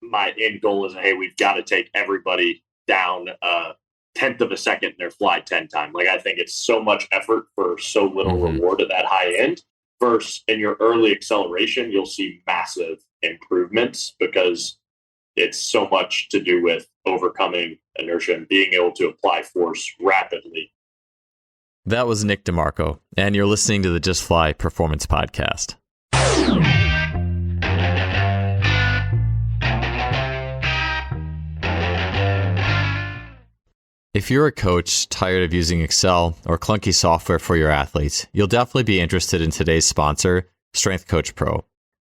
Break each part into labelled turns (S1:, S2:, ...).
S1: my end goal isn't, hey, we've got to take everybody down a tenth of a second in their fly 10 time. Like, I think it's so much effort for so little reward at that high end. Versus in your early acceleration, you'll see massive improvements because it's so much to do with overcoming inertia and being able to apply force rapidly.
S2: That was Nick DiMarco, and you're listening to the Just Fly Performance Podcast. If you're a coach tired of using Excel or clunky software for your athletes, you'll definitely be interested in today's sponsor, Strength Coach Pro.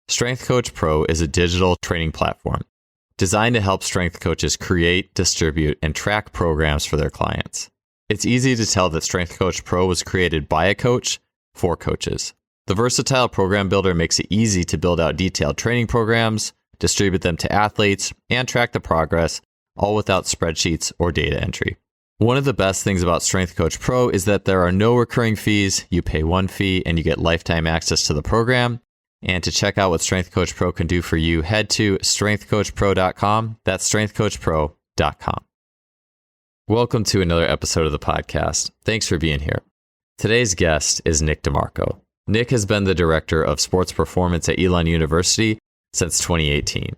S2: Strength Coach Pro is a digital training platform designed to help strength coaches create, distribute, and track programs for their clients. It's easy to tell that Strength Coach Pro was created by a coach for coaches. The versatile program builder makes it easy to build out detailed training programs, distribute them to athletes, and track the progress, all without spreadsheets or data entry. One of the best things about Strength Coach Pro is that there are no recurring fees. You pay one fee and you get lifetime access to the program. And to check out what Strength Coach Pro can do for you, head to strengthcoachpro.com. That's strengthcoachpro.com. Welcome to another episode of the podcast. Thanks for being here. Today's guest is Nick DiMarco. Nick has been the director of sports performance at Elon University since 2018.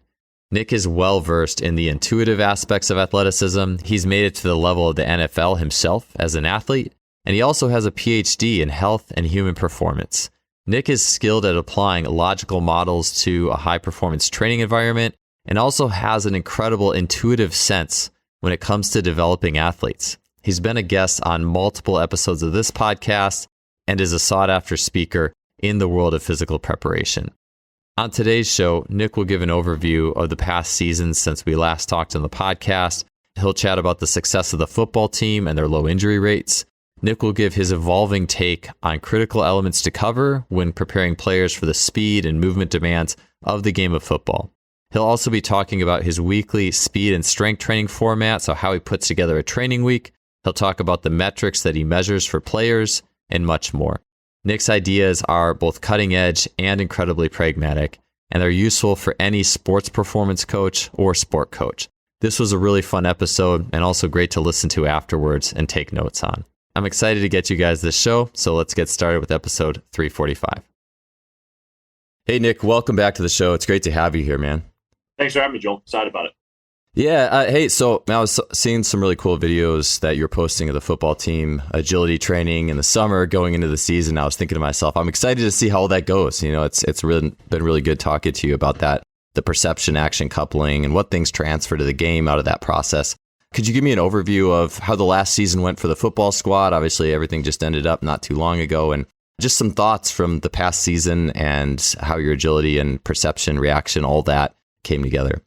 S2: Nick is well-versed in the intuitive aspects of athleticism. He's made it to the level of the NFL himself as an athlete, and he also has a Ph.D. in health and human performance. Nick is skilled at applying logical models to a high-performance training environment and also has an incredible intuitive sense when it comes to developing athletes. He's been a guest on multiple episodes of this podcast and is a sought-after speaker in the world of physical preparation. On today's show, Nick will give an overview of the past season since we last talked on the podcast. He'll chat about the success of the football team and their low injury rates. Nick will give his evolving take on critical elements to cover when preparing players for the speed and movement demands of the game of football. He'll also be talking about his weekly speed and strength training format, so how he puts together a training week. He'll talk about the metrics that he measures for players and much more. Nick's ideas are both cutting edge and incredibly pragmatic, and they're useful for any sports performance coach or sport coach. This was a really fun episode and also great to listen to afterwards and take notes on. I'm excited to get you guys this show, so let's get started with episode 345. Hey, Nick, welcome back to the show. It's great to have you here, man.
S1: Thanks for having me, Joel. Excited about it.
S2: Yeah. Hey, so I was seeing some really cool videos that you're posting of the football team agility training in the summer going into the season. I was thinking to myself, I'm excited to see how all that goes. You know, it's really been really good talking to you about that, the perception action coupling and what things transfer to the game out of that process. Could you give me an overview of how the last season went for the football squad? Obviously, everything just ended up not too long ago, and just some thoughts from the past season and how your agility and perception, reaction, all that came together.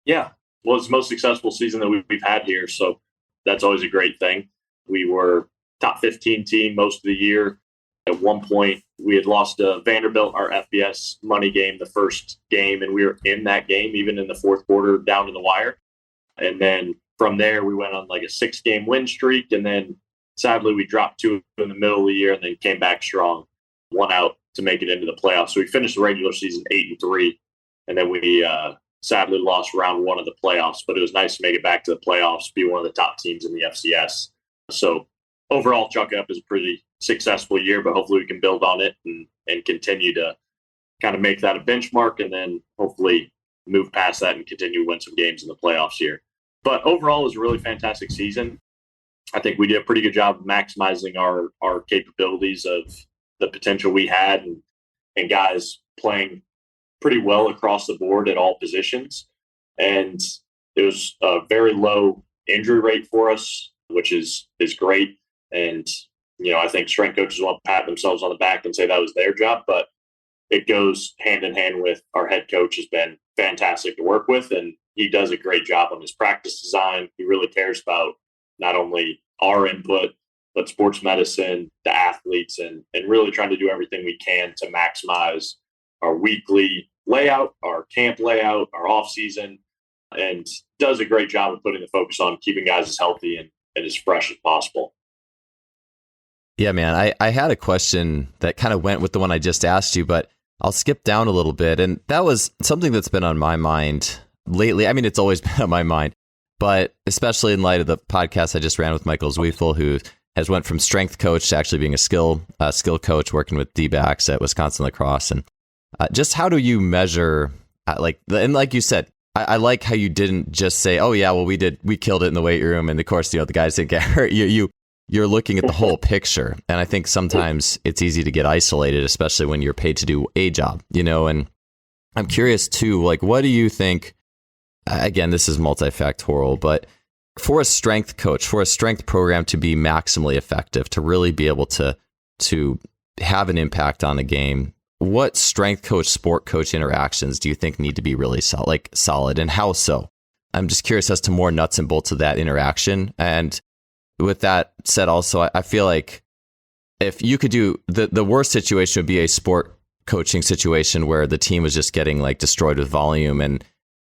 S1: Yeah. Well, it's the most successful season that we've had here, so that's always a great thing. We were top 15 team most of the year. At one point, we had lost to Vanderbilt, our FBS money game, the first game, and we were in that game, even in the fourth quarter, down to the wire. And then from there, we went on like a 6-game win streak, and then sadly, we dropped 2 in the middle of the year and then came back strong, 1 out to make it into the playoffs. So we finished the regular season 8-3, and then we sadly lost round 1 of the playoffs, but it was nice to make it back to the playoffs, be one of the top teams in the FCS. So overall, chalk it up as a pretty successful year, but hopefully we can build on it and continue to kind of make that a benchmark and then hopefully move past that and continue to win some games in the playoffs here. But overall, it was a really fantastic season. I think we did a pretty good job of maximizing our capabilities of the potential we had and guys playing pretty well across the board at all positions. And it was a very low injury rate for us, which is great. And, you know, I think strength coaches want to pat themselves on the back and say that was their job, but it goes hand in hand with our head coach has been fantastic to work with. And he does a great job on his practice design. He really cares about not only our input, but sports medicine, the athletes, and really trying to do everything we can to maximize our weekly layout, our camp layout, our offseason, and does a great job of putting the focus on keeping guys as healthy and as fresh as possible.
S2: Yeah, man, I had a question that kind of went with the one I just asked you, but I'll skip down a little bit. And that was something that's been on my mind lately. I mean, it's always been on my mind, but especially in light of the podcast I just ran with Michael Zweifel, who has went from strength coach to actually being a skill coach, working with D-backs at Wisconsin Lacrosse. And just how do you measure, and like you said, I like how you didn't just say, oh yeah, well we killed it in the weight room, and of course, the guys didn't get hurt. You're looking at the whole picture. And I think sometimes it's easy to get isolated, especially when you're paid to do a job, and I'm curious too, like, what do you think, again, this is multifactorial, but for a strength coach, for a strength program to be maximally effective, to really be able to have an impact on the game, what strength coach, sport coach interactions do you think need to be really solid, and how so? I'm just curious as to more nuts and bolts of that interaction. And with that said, also, I feel like if you could do the worst situation would be a sport coaching situation where the team was just getting like destroyed with volume, and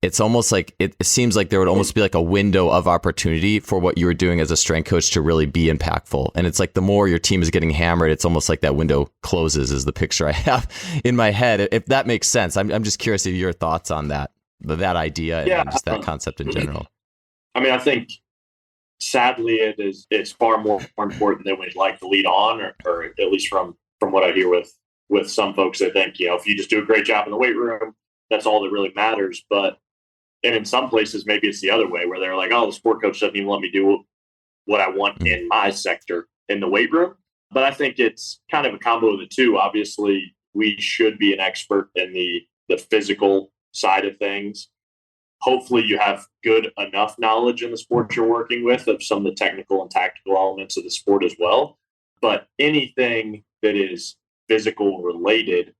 S2: it's almost like it seems like there would almost be like a window of opportunity for what you were doing as a strength coach to really be impactful. And it's like the more your team is getting hammered, it's almost like that window closes, is the picture I have in my head. If that makes sense, I'm just curious of your thoughts on that idea and just that concept in general.
S1: I mean, I think sadly it's far more important than we'd like to lead on, or at least from what I hear with some folks that think, if you just do a great job in the weight room, that's all that really matters. And in some places, maybe it's the other way, where they're like, oh, the sport coach doesn't even let me do what I want in my sector in the weight room. But I think it's kind of a combo of the two. Obviously, we should be an expert in the physical side of things. Hopefully you have good enough knowledge in the sport you're working with of some of the technical and tactical elements of the sport as well. But anything that is physical related,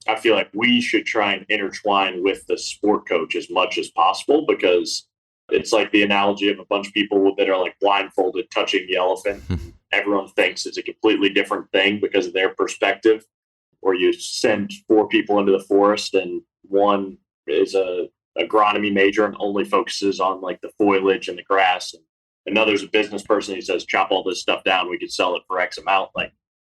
S1: I feel like we should try and intertwine with the sport coach as much as possible, because it's like the analogy of a bunch of people that are like blindfolded touching the elephant. Everyone thinks it's a completely different thing because of their perspective. Or you send 4 people into the forest, and one is a agronomy major and only focuses on like the foliage and the grass, and another's a business person. He says, chop all this stuff down, we could sell it for X amount. Like,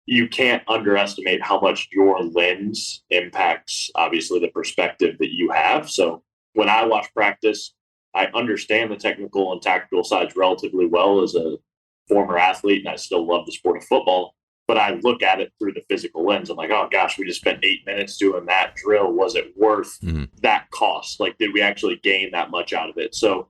S1: you can't underestimate how much your lens impacts, obviously, the perspective that you have. So when I watch practice, I understand the technical and tactical sides relatively well as a former athlete, and I still love the sport of football. But I look at it through the physical lens. I'm like, oh gosh, we just spent 8 minutes doing that drill. Was it worth that cost? Like, did we actually gain that much out of it? So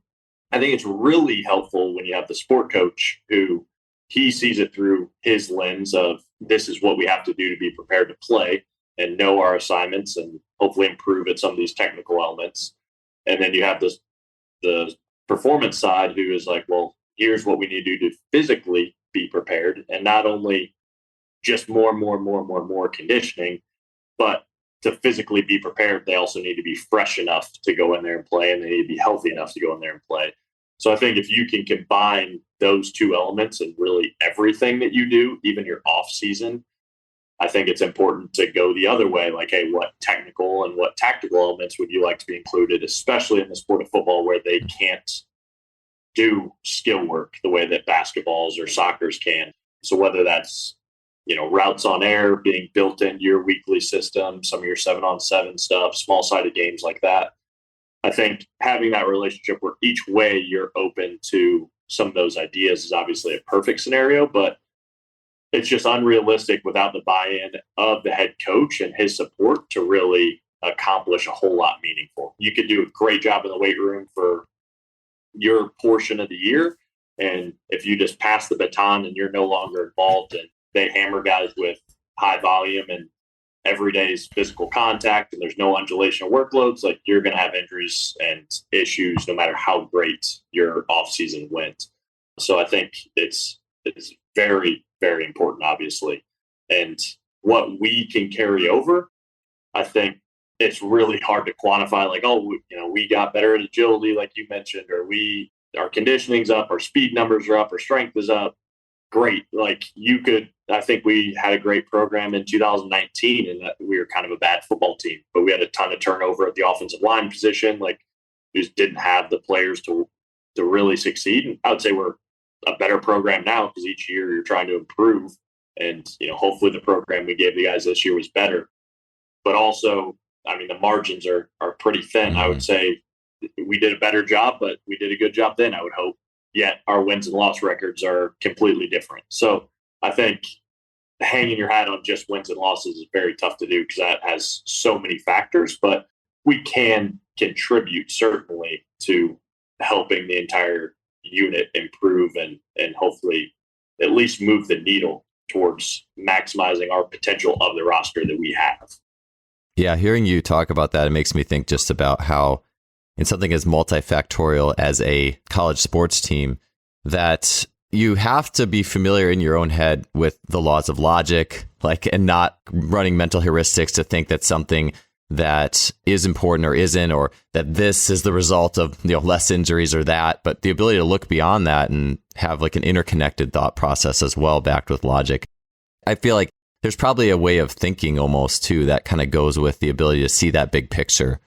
S1: I think it's really helpful when you have the sport coach who he sees it through his lens of, this is what we have to do to be prepared to play and know our assignments and hopefully improve at some of these technical elements. And then you have the performance side who is like, well, here's what we need to do to physically be prepared, and not only just more conditioning, but to physically be prepared, they also need to be fresh enough to go in there and play, and they need to be healthy enough to go in there and play. So I think if you can combine those two elements in really everything that you do, even your off season, I think it's important to go the other way. Like, hey, what technical and what tactical elements would you like to be included, especially in the sport of football where they can't do skill work the way that basketballs or soccers can. So whether that's, routes on air being built into your weekly system, some of your 7-on-7 stuff, small-sided games like that. I think having that relationship where each way you're open to some of those ideas is obviously a perfect scenario, but it's just unrealistic without the buy-in of the head coach and his support to really accomplish a whole lot meaningful. You could do a great job in the weight room for your portion of the year, and if you just pass the baton and you're no longer involved and they hammer guys with high volume and every day's physical contact and there's no undulation of workloads, like, you're going to have injuries and issues no matter how great your off season went. So I think it's very, very important, obviously. And what we can carry over, I think it's really hard to quantify, like, oh, we got better at agility, like you mentioned, or our conditioning's up, our speed numbers are up, our strength is up. Great. Like, I think we had a great program in 2019 and that we were kind of a bad football team, but we had a ton of turnover at the offensive line position. Like, we just didn't have the players to really succeed. And I would say we're a better program now because each year you're trying to improve. And, hopefully the program we gave the guys this year was better. But also, I mean, the margins are pretty thin. I would say we did a better job, but we did a good job then, I would hope. Yet our wins and loss records are completely different. So I think hanging your hat on just wins and losses is very tough to do because that has so many factors, but we can contribute certainly to helping the entire unit improve and hopefully at least move the needle towards maximizing our potential of the roster that we have.
S2: Yeah, hearing you talk about that, it makes me think just about how in something as multifactorial as a college sports team, that you have to be familiar in your own head with the laws of logic, and not running mental heuristics to think that something that is important or isn't, or that this is the result of less injuries or that, but the ability to look beyond that and have an interconnected thought process as well, backed with logic. I feel like there's probably a way of thinking almost too that kind of goes with the ability to see that big picture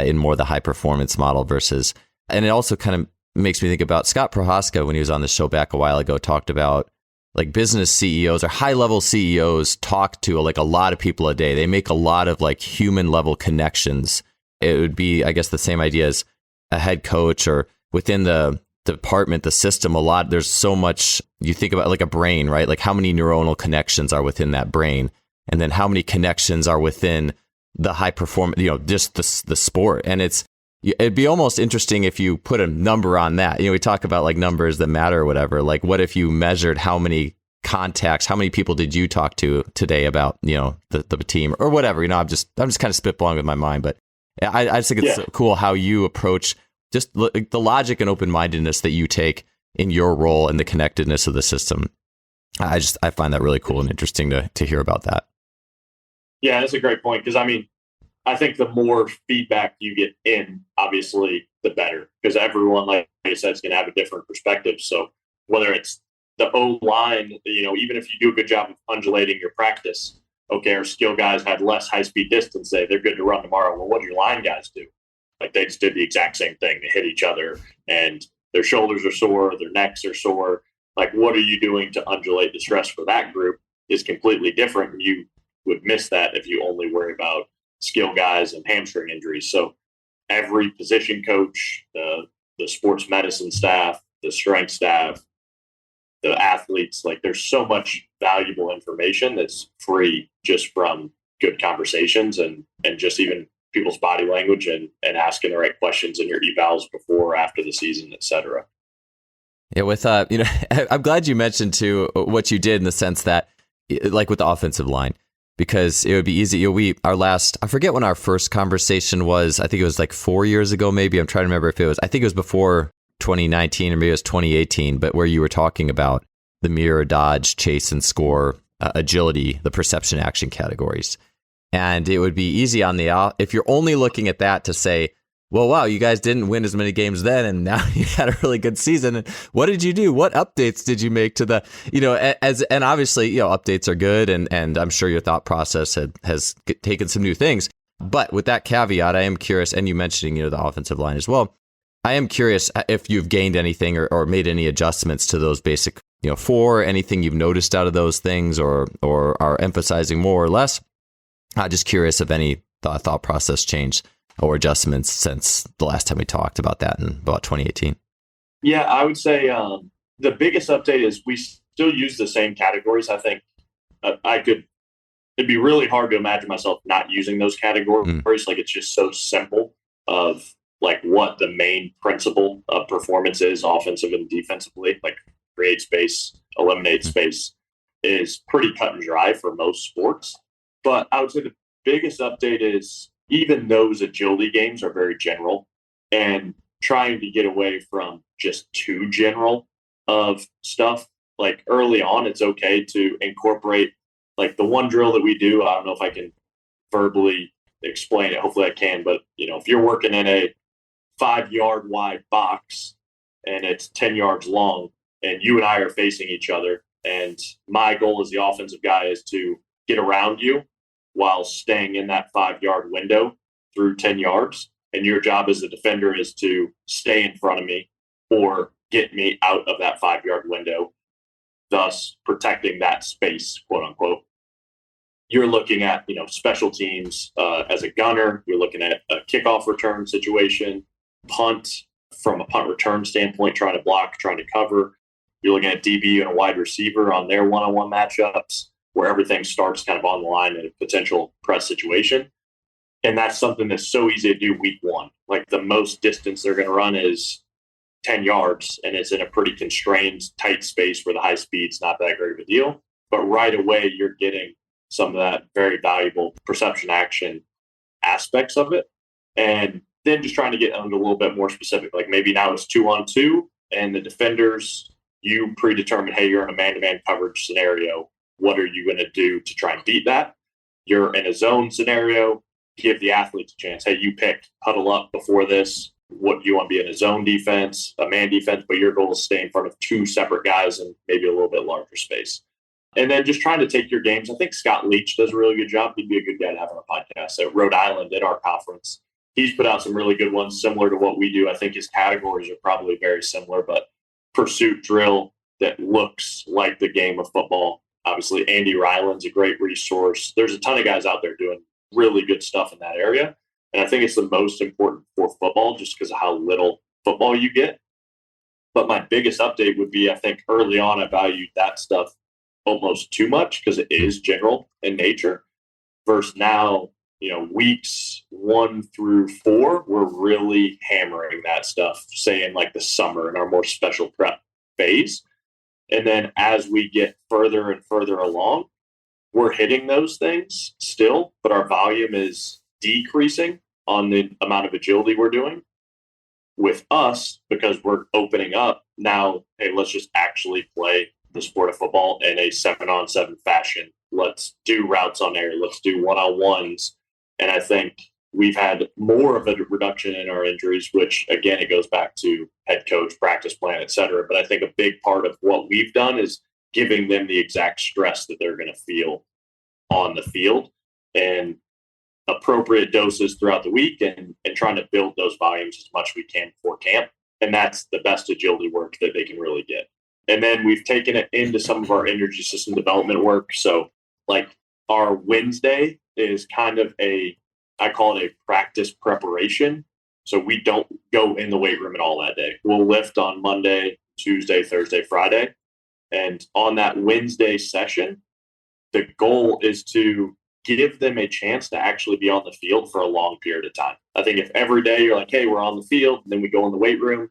S2: in more the high performance model versus, and it also kind of makes me think about Scott Prohaska when he was on the show back a while ago, talked about business CEOs or high level CEOs talk to a lot of people a day. They make a lot of human level connections. It would be, I guess, the same idea as a head coach or within the department, the system. There's so much. You think about a brain, right? How many neuronal connections are within that brain, and then how many connections are within the high performance, just the sport. And it'd be almost interesting if you put a number on that. We talk about numbers that matter or whatever. What if you measured how many contacts, how many people did you talk to today about, the team or whatever? I'm just kind of spitballing with my mind, but I just think it's cool how you approach just the logic and open-mindedness that you take in your role and the connectedness of the system. I find that really cool and interesting to hear about that.
S1: Yeah, that's a great point. Because I think the more feedback you get in, obviously, the better. Because everyone, like I said, is going to have a different perspective. So whether it's the O-line, even if you do a good job of undulating your practice, okay, our skill guys had less high-speed distance day. They're good to run tomorrow. Well, what do your line guys do? They just did the exact same thing. They hit each other, and their shoulders are sore, their necks are sore. What are you doing to undulate the stress for that group is completely different. You would miss that if you only worry about skill guys and hamstring injuries. So every position coach, the sports medicine staff, the strength staff, the athletes, there's so much valuable information that's free just from good conversations and just even people's body language and asking the right questions in your evals before or after the season, et cetera.
S2: Yeah, with I'm glad you mentioned too what you did in the sense that with the offensive line, because it would be easy. I forget when our first conversation was. I think it was 4 years ago, maybe. I'm trying to remember if it was. I think it was before 2019 or maybe it was 2018. But where you were talking about the mirror, dodge, chase, and score, agility, the perception action categories, and it would be easy on if you're only looking at that to say, well, wow, you guys didn't win as many games then, and now you had a really good season. And what did you do? What updates did you make to the, and obviously, updates are good, and I'm sure your thought process has taken some new things. But with that caveat, I am curious, and you mentioning, the offensive line as well. I am curious if you've gained anything or made any adjustments to those basic, anything you've noticed out of those things or are emphasizing more or less. Just curious if any thought process changed or adjustments since the last time we talked about that in about 2018?
S1: Yeah, I would say the biggest update is we still use the same categories. I think it'd be really hard to imagine myself not using those categories. It's just so simple of what the main principle of performance is, offensive and defensively, create space, eliminate space, is pretty cut and dry for most sports. But I would say the biggest update is even those agility games are very general, and trying to get away from just too general of stuff. Early on, it's okay to incorporate the one drill that we do. I don't know if I can verbally explain it. Hopefully I can. But, if you're working in a 5-yard wide box and it's 10 yards long and you and I are facing each other, and my goal as the offensive guy is to get around you while staying in that 5-yard window through 10 yards. And your job as the defender is to stay in front of me or get me out of that 5-yard window, thus protecting that space, quote unquote. You're looking at, special teams as a gunner. You're looking at a kickoff return situation. punt from a punt return standpoint, trying to block, trying to cover. You're looking at DB and a wide receiver on their one-on-one matchups where everything starts kind of on the line in a potential press situation. And that's something that's so easy to do week one. Like the most distance they're going to run is 10 yards, and it's in a pretty constrained, tight space where the high speed's not that great of a deal. But right away, you're getting some of that very valuable perception action aspects of it. And then just trying to get into a little bit more specific. Like maybe now it's 2-on-2, and the defenders, you predetermine, hey, you're in a man-to-man coverage scenario. What are you going to do to try and beat that? You're in a zone scenario. Give the athletes a chance. Hey, you pick, huddle up before this. What you want to be in a zone defense, a man defense, but your goal is to stay in front of two separate guys in maybe a little bit larger space. And then just trying to take your games. I think Scott Leach does a really good job. He'd be a good guy to have on a podcast at Rhode Island at our conference. He's put out some really good ones similar to what we do. I think his categories are probably very similar, but pursuit drill that looks like the game of football. Obviously, Andy Ryland's a great resource. There's a ton of guys out there doing really good stuff in that area. And I think it's the most important for football just because of how little football you get. But my biggest update would be, I think early on, I valued that stuff almost too much because it is general in nature. Versus now, weeks 1 through 4, we're really hammering that stuff, say in like the summer in our more special prep phase. And then as we get further and further along, we're hitting those things still, but our volume is decreasing on the amount of agility we're doing. With us, because we're opening up now, hey, let's just actually play the sport of football in a 7-on-7 fashion. Let's do routes on air. Let's do one-on-ones. And I think we've had more of a reduction in our injuries, which, again, it goes back to head coach, practice plan, et cetera. But I think a big part of what we've done is giving them the exact stress that they're going to feel on the field and appropriate doses throughout the week and trying to build those volumes as much as we can before camp. And that's the best agility work that they can really get. And then we've taken it into some of our energy system development work. So like our Wednesday is kind of I call it a practice preparation. So we don't go in the weight room at all that day. We'll lift on Monday, Tuesday, Thursday, Friday. And on that Wednesday session, the goal is to give them a chance to actually be on the field for a long period of time. I think if every day you're like, hey, we're on the field, and then we go in the weight room,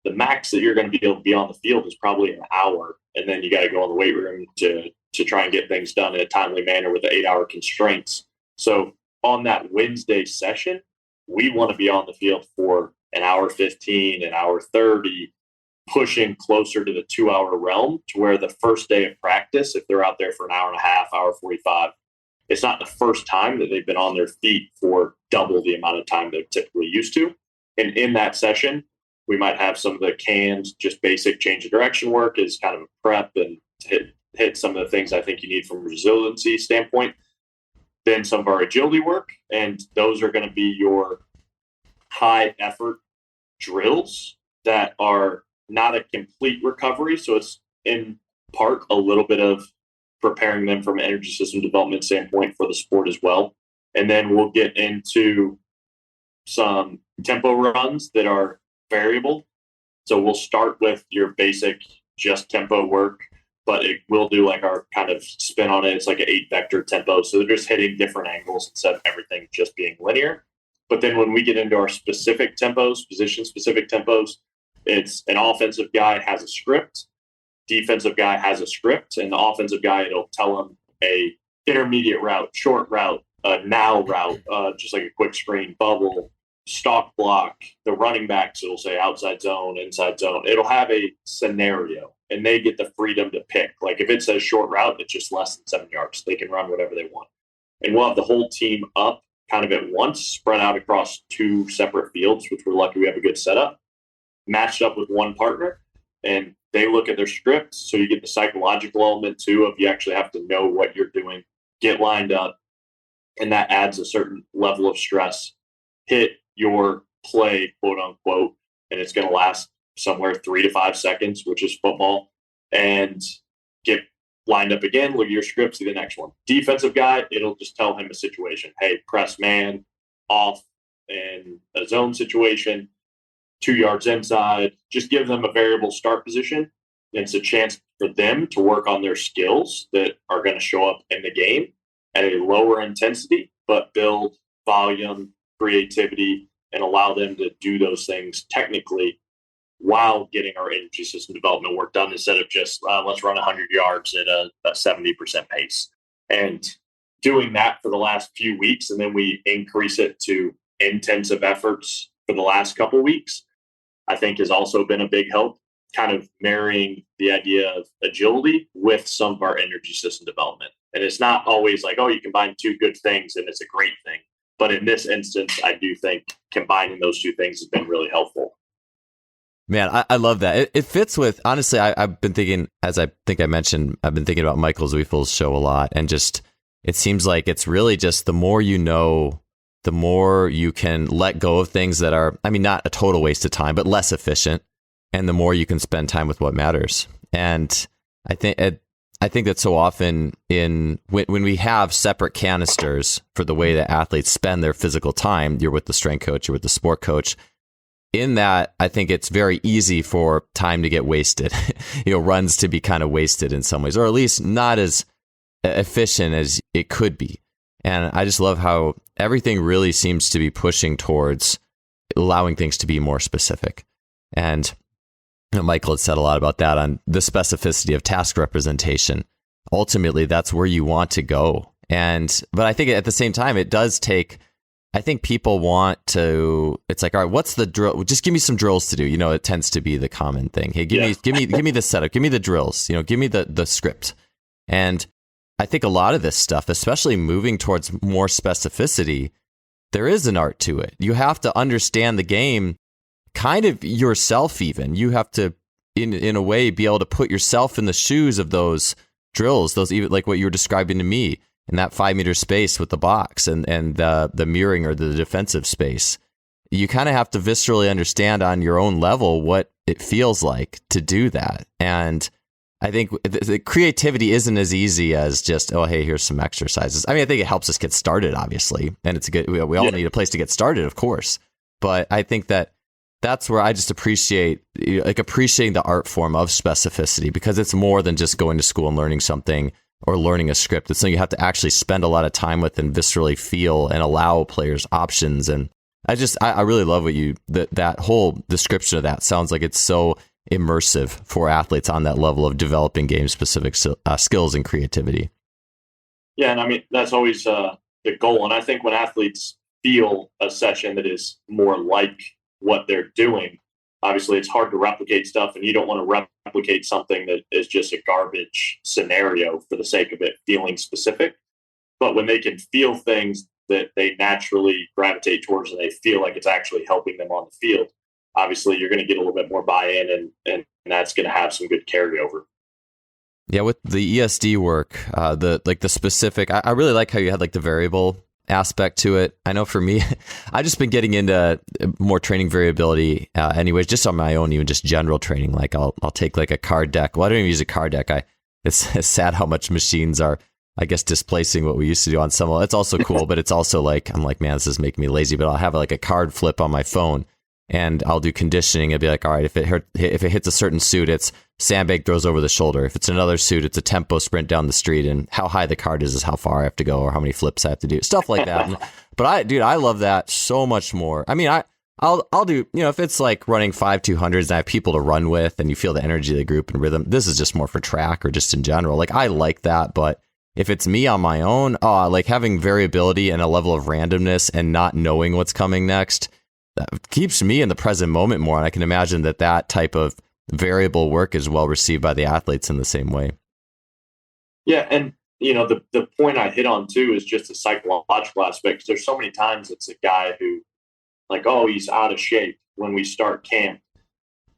S1: the max that you're going to be able to be on the field is probably an hour. And then you got to go in the weight room to try and get things done in a timely manner with the 8-hour constraints. So on that Wednesday session, we want to be on the field for an hour 15, an hour 30, pushing closer to the 2-hour realm to where the first day of practice, if they're out there for an hour and a half, hour 45, it's not the first time that they've been on their feet for double the amount of time they're typically used to. And in that session, we might have some of the canned, just basic change of direction work as kind of a prep and hit some of the things I think you need from a resiliency standpoint. Then some of our agility work, and those are going to be your high effort drills that are not a complete recovery. So it's in part a little bit of preparing them from an energy system development standpoint for the sport as well. And then we'll get into some tempo runs that are variable. So we'll start with your basic just tempo work, but it will do like our kind of spin on it. It's like an 8-vector tempo. So they're just hitting different angles instead of everything just being linear. But then when we get into our specific tempos, position-specific tempos, it's an offensive guy has a script, defensive guy has a script, and the offensive guy, it'll tell him a intermediate route, short route, a now route, just like a quick screen, bubble, stock block. The running backs, it'll say outside zone, inside zone. It'll have a scenario, and they get the freedom to pick. Like if it says short route, it's just less than 7 yards. They can run whatever they want. And we'll have the whole team up kind of at once, spread out across 2 separate fields, which we're lucky we have a good setup, matched up with one partner, and they look at their scripts. So you get the psychological element too of you actually have to know what you're doing, get lined up, and that adds a certain level of stress. Hit your play, quote unquote, and it's going to last somewhere 3 to 5 seconds, which is football, and get lined up again, look at your script, see the next one. Defensive guy, it'll just tell him a situation. Hey, press man off in a zone situation. 2 yards inside, just give them a variable start position. It's a chance for them to work on their skills that are going to show up in the game at a lower intensity, but build volume, creativity, and allow them to do those things technically while getting our energy system development work done instead of just let's run 100 yards at a 70% pace. And doing that for the last few weeks, and then we increase it to intensive efforts for the last couple of weeks, I think has also been a big help, kind of marrying the idea of agility with some of our energy system development. And it's not always like, oh, you combine two good things and it's a great thing. But in this instance, I do think combining those two things has been really helpful.
S2: Man, I love that. It fits with, honestly, I've been thinking, as I think I mentioned, I've been thinking about Michael Zweifel's show a lot. And just, it seems like it's really just the more you know, the more you can let go of things that are, I mean, not a total waste of time, but less efficient. And the more you can spend time with what matters. And I think that so often when we have separate canisters for the way that athletes spend their physical time, you're with the strength coach, you're with the sport coach. In that, I think it's very easy for time to get wasted, runs to be kind of wasted in some ways, or at least not as efficient as it could be. And I just love how everything really seems to be pushing towards allowing things to be more specific. And Michael had said a lot about that on the specificity of task representation. Ultimately, that's where you want to go. But I think at the same time, it does take, I think people want to, it's like, all right, what's the drill? Just give me some drills to do. It tends to be the common thing. Hey, give me the setup, give me the drills, give me the script. And I think a lot of this stuff, especially moving towards more specificity, there is an art to it. You have to understand the game kind of yourself even. You have to, in a way, be able to put yourself in the shoes of those drills, those even like what you were describing to me in that 5 meter space with the box and the mirroring or the defensive space. You kind of have to viscerally understand on your own level what it feels like to do that. And I think the creativity isn't as easy as just, oh, hey, here's some exercises. I mean, I think it helps us get started, obviously. And it's good. We all need a place to get started, of course. But I think that's where I just appreciating the art form of specificity, because it's more than just going to school and learning something or learning a script. It's something you have to actually spend a lot of time with and viscerally feel and allow players options. And I really love that whole description of that sounds like it's so immersive for athletes on that level of developing game specific skills and creativity.
S1: Yeah. And I mean, that's always the goal. And I think when athletes feel a session that is more like what they're doing, obviously it's hard to replicate stuff, and you don't want to replicate something that is just a garbage scenario for the sake of it feeling specific. But when they can feel things that they naturally gravitate towards and they feel like it's actually helping them on the field, obviously you're going to get a little bit more buy-in, and that's going to have some good carryover.
S2: Yeah, with the ESD work, the specific, I really like how you had like the variable aspect to it. I know for me, I've just been getting into more training variability anyways, just on my own, even just general training. Like I'll take like a card deck. Well, I don't even use a card deck. It's sad how much machines are, I guess, displacing what we used to do on some. It's also cool, but it's also like, I'm like, man, this is making me lazy. But I'll have like a card flip on my phone, and I'll do conditioning. It'll be like, all right, if it hits a certain suit, it's sandbag throws over the shoulder. If it's another suit, it's a tempo sprint down the street, and how high the card is how far I have to go or how many flips I have to do, stuff like that. But I love that so much more. I mean, I'll do, if it's like running 5 200s and I have people to run with and you feel the energy of the group and rhythm, this is just more for track or just in general. Like I like that, but if it's me on my own, like having variability and a level of randomness and not knowing what's coming next, that keeps me in the present moment more. And I can imagine that type of variable work is well received by the athletes in the same way.
S1: Yeah. And, the point I hit on too is just the psychological aspect. There's so many times it's a guy who like, oh, he's out of shape when we start camp.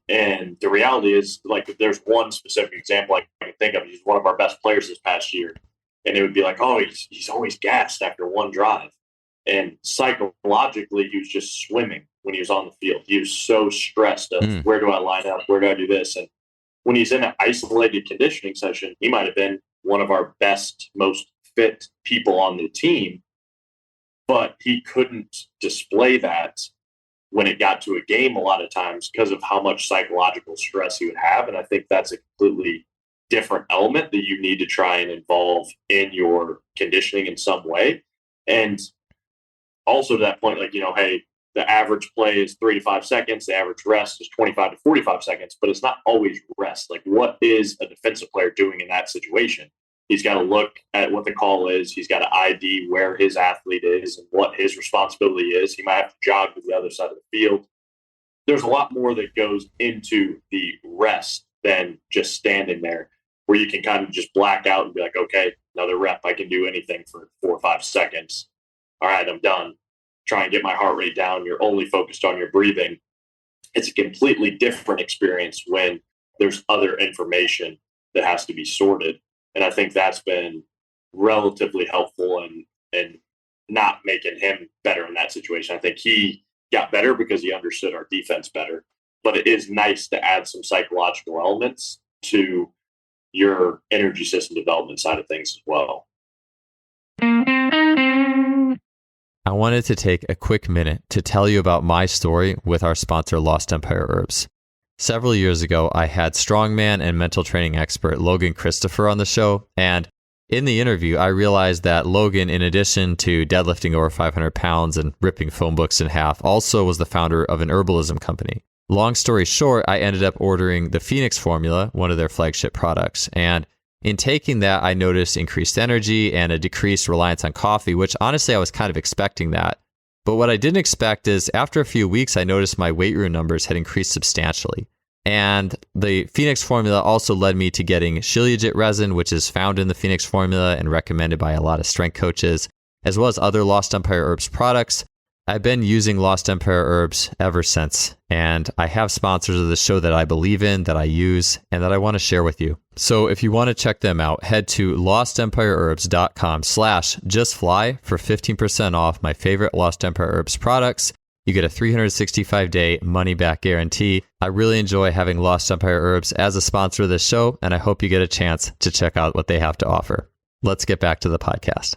S1: And the reality is, like, if there's one specific example I can think of, he's one of our best players this past year. And it would be like, oh, he's always gassed after one drive. And psychologically, he was just swimming when he was on the field. He was so stressed of where do I line up? Where do I do this? And when he's in an isolated conditioning session, he might have been one of our best, most fit people on the team, but he couldn't display that when it got to a game a lot of times because of how much psychological stress he would have. And I think that's a completely different element that you need to try and involve in your conditioning in some way. And also to that point, like, hey, the average play is 3 to 5 seconds. The average rest is 25 to 45 seconds, but it's not always rest. Like, what is a defensive player doing in that situation? He's got to look at what the call is. He's got to ID where his athlete is and what his responsibility is. He might have to jog to the other side of the field. There's a lot more that goes into the rest than just standing there, where you can kind of just black out and be like, okay, another rep. I can do anything for 4 or 5 seconds. All right, I'm done. Try and get my heart rate down. You're only focused on your breathing. It's a completely different experience when there's other information that has to be sorted. And I think that's been relatively helpful and not making him better in that situation. I think he got better because he understood our defense better. But it is nice to add some psychological elements to your energy system development side of things as well.
S2: I wanted to take a quick minute to tell you about my story with our sponsor, Lost Empire Herbs. Several years ago, I had strongman and mental training expert Logan Christopher on the show, and in the interview, I realized that Logan, in addition to deadlifting over 500 pounds and ripping phone books in half, also was the founder of an herbalism company. Long story short, I ended up ordering the Phoenix formula, one of their flagship products, and in taking that, I noticed increased energy and a decreased reliance on coffee, which honestly, I was kind of expecting that. But what I didn't expect is after a few weeks, I noticed my weight room numbers had increased substantially. And the Phoenix formula also led me to getting shilajit resin, which is found in the Phoenix formula and recommended by a lot of strength coaches, as well as other Lost Empire Herbs products. I've been using Lost Empire Herbs ever since, and I have sponsors of the show that I believe in, that I use, and that I want to share with you. So if you want to check them out, head to lostempireherbs.com/justfly for 15% off my favorite Lost Empire Herbs products. You get a 365-day money-back guarantee. I really enjoy having Lost Empire Herbs as a sponsor of this show, and I hope you get a chance to check out what they have to offer. Let's get back to the podcast.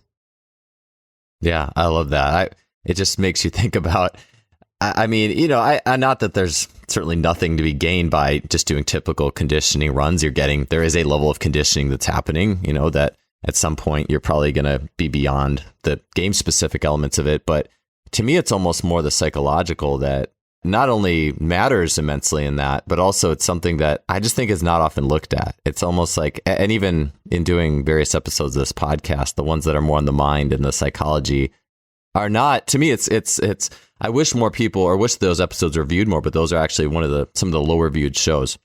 S2: Yeah, I love that. It just makes you think about, I mean, not that there's certainly nothing to be gained by just doing typical conditioning runs. There is a level of conditioning that's happening, that at some point you're probably going to be beyond the game specific elements of it. But to me, it's almost more the psychological that not only matters immensely in that, but also it's something that I just think is not often looked at. It's almost like, and even in doing various episodes of this podcast, the ones that are more on the mind and the psychology are not, to me, it's I wish more people, or wish those episodes were viewed more, but those are actually some of the lower viewed shows.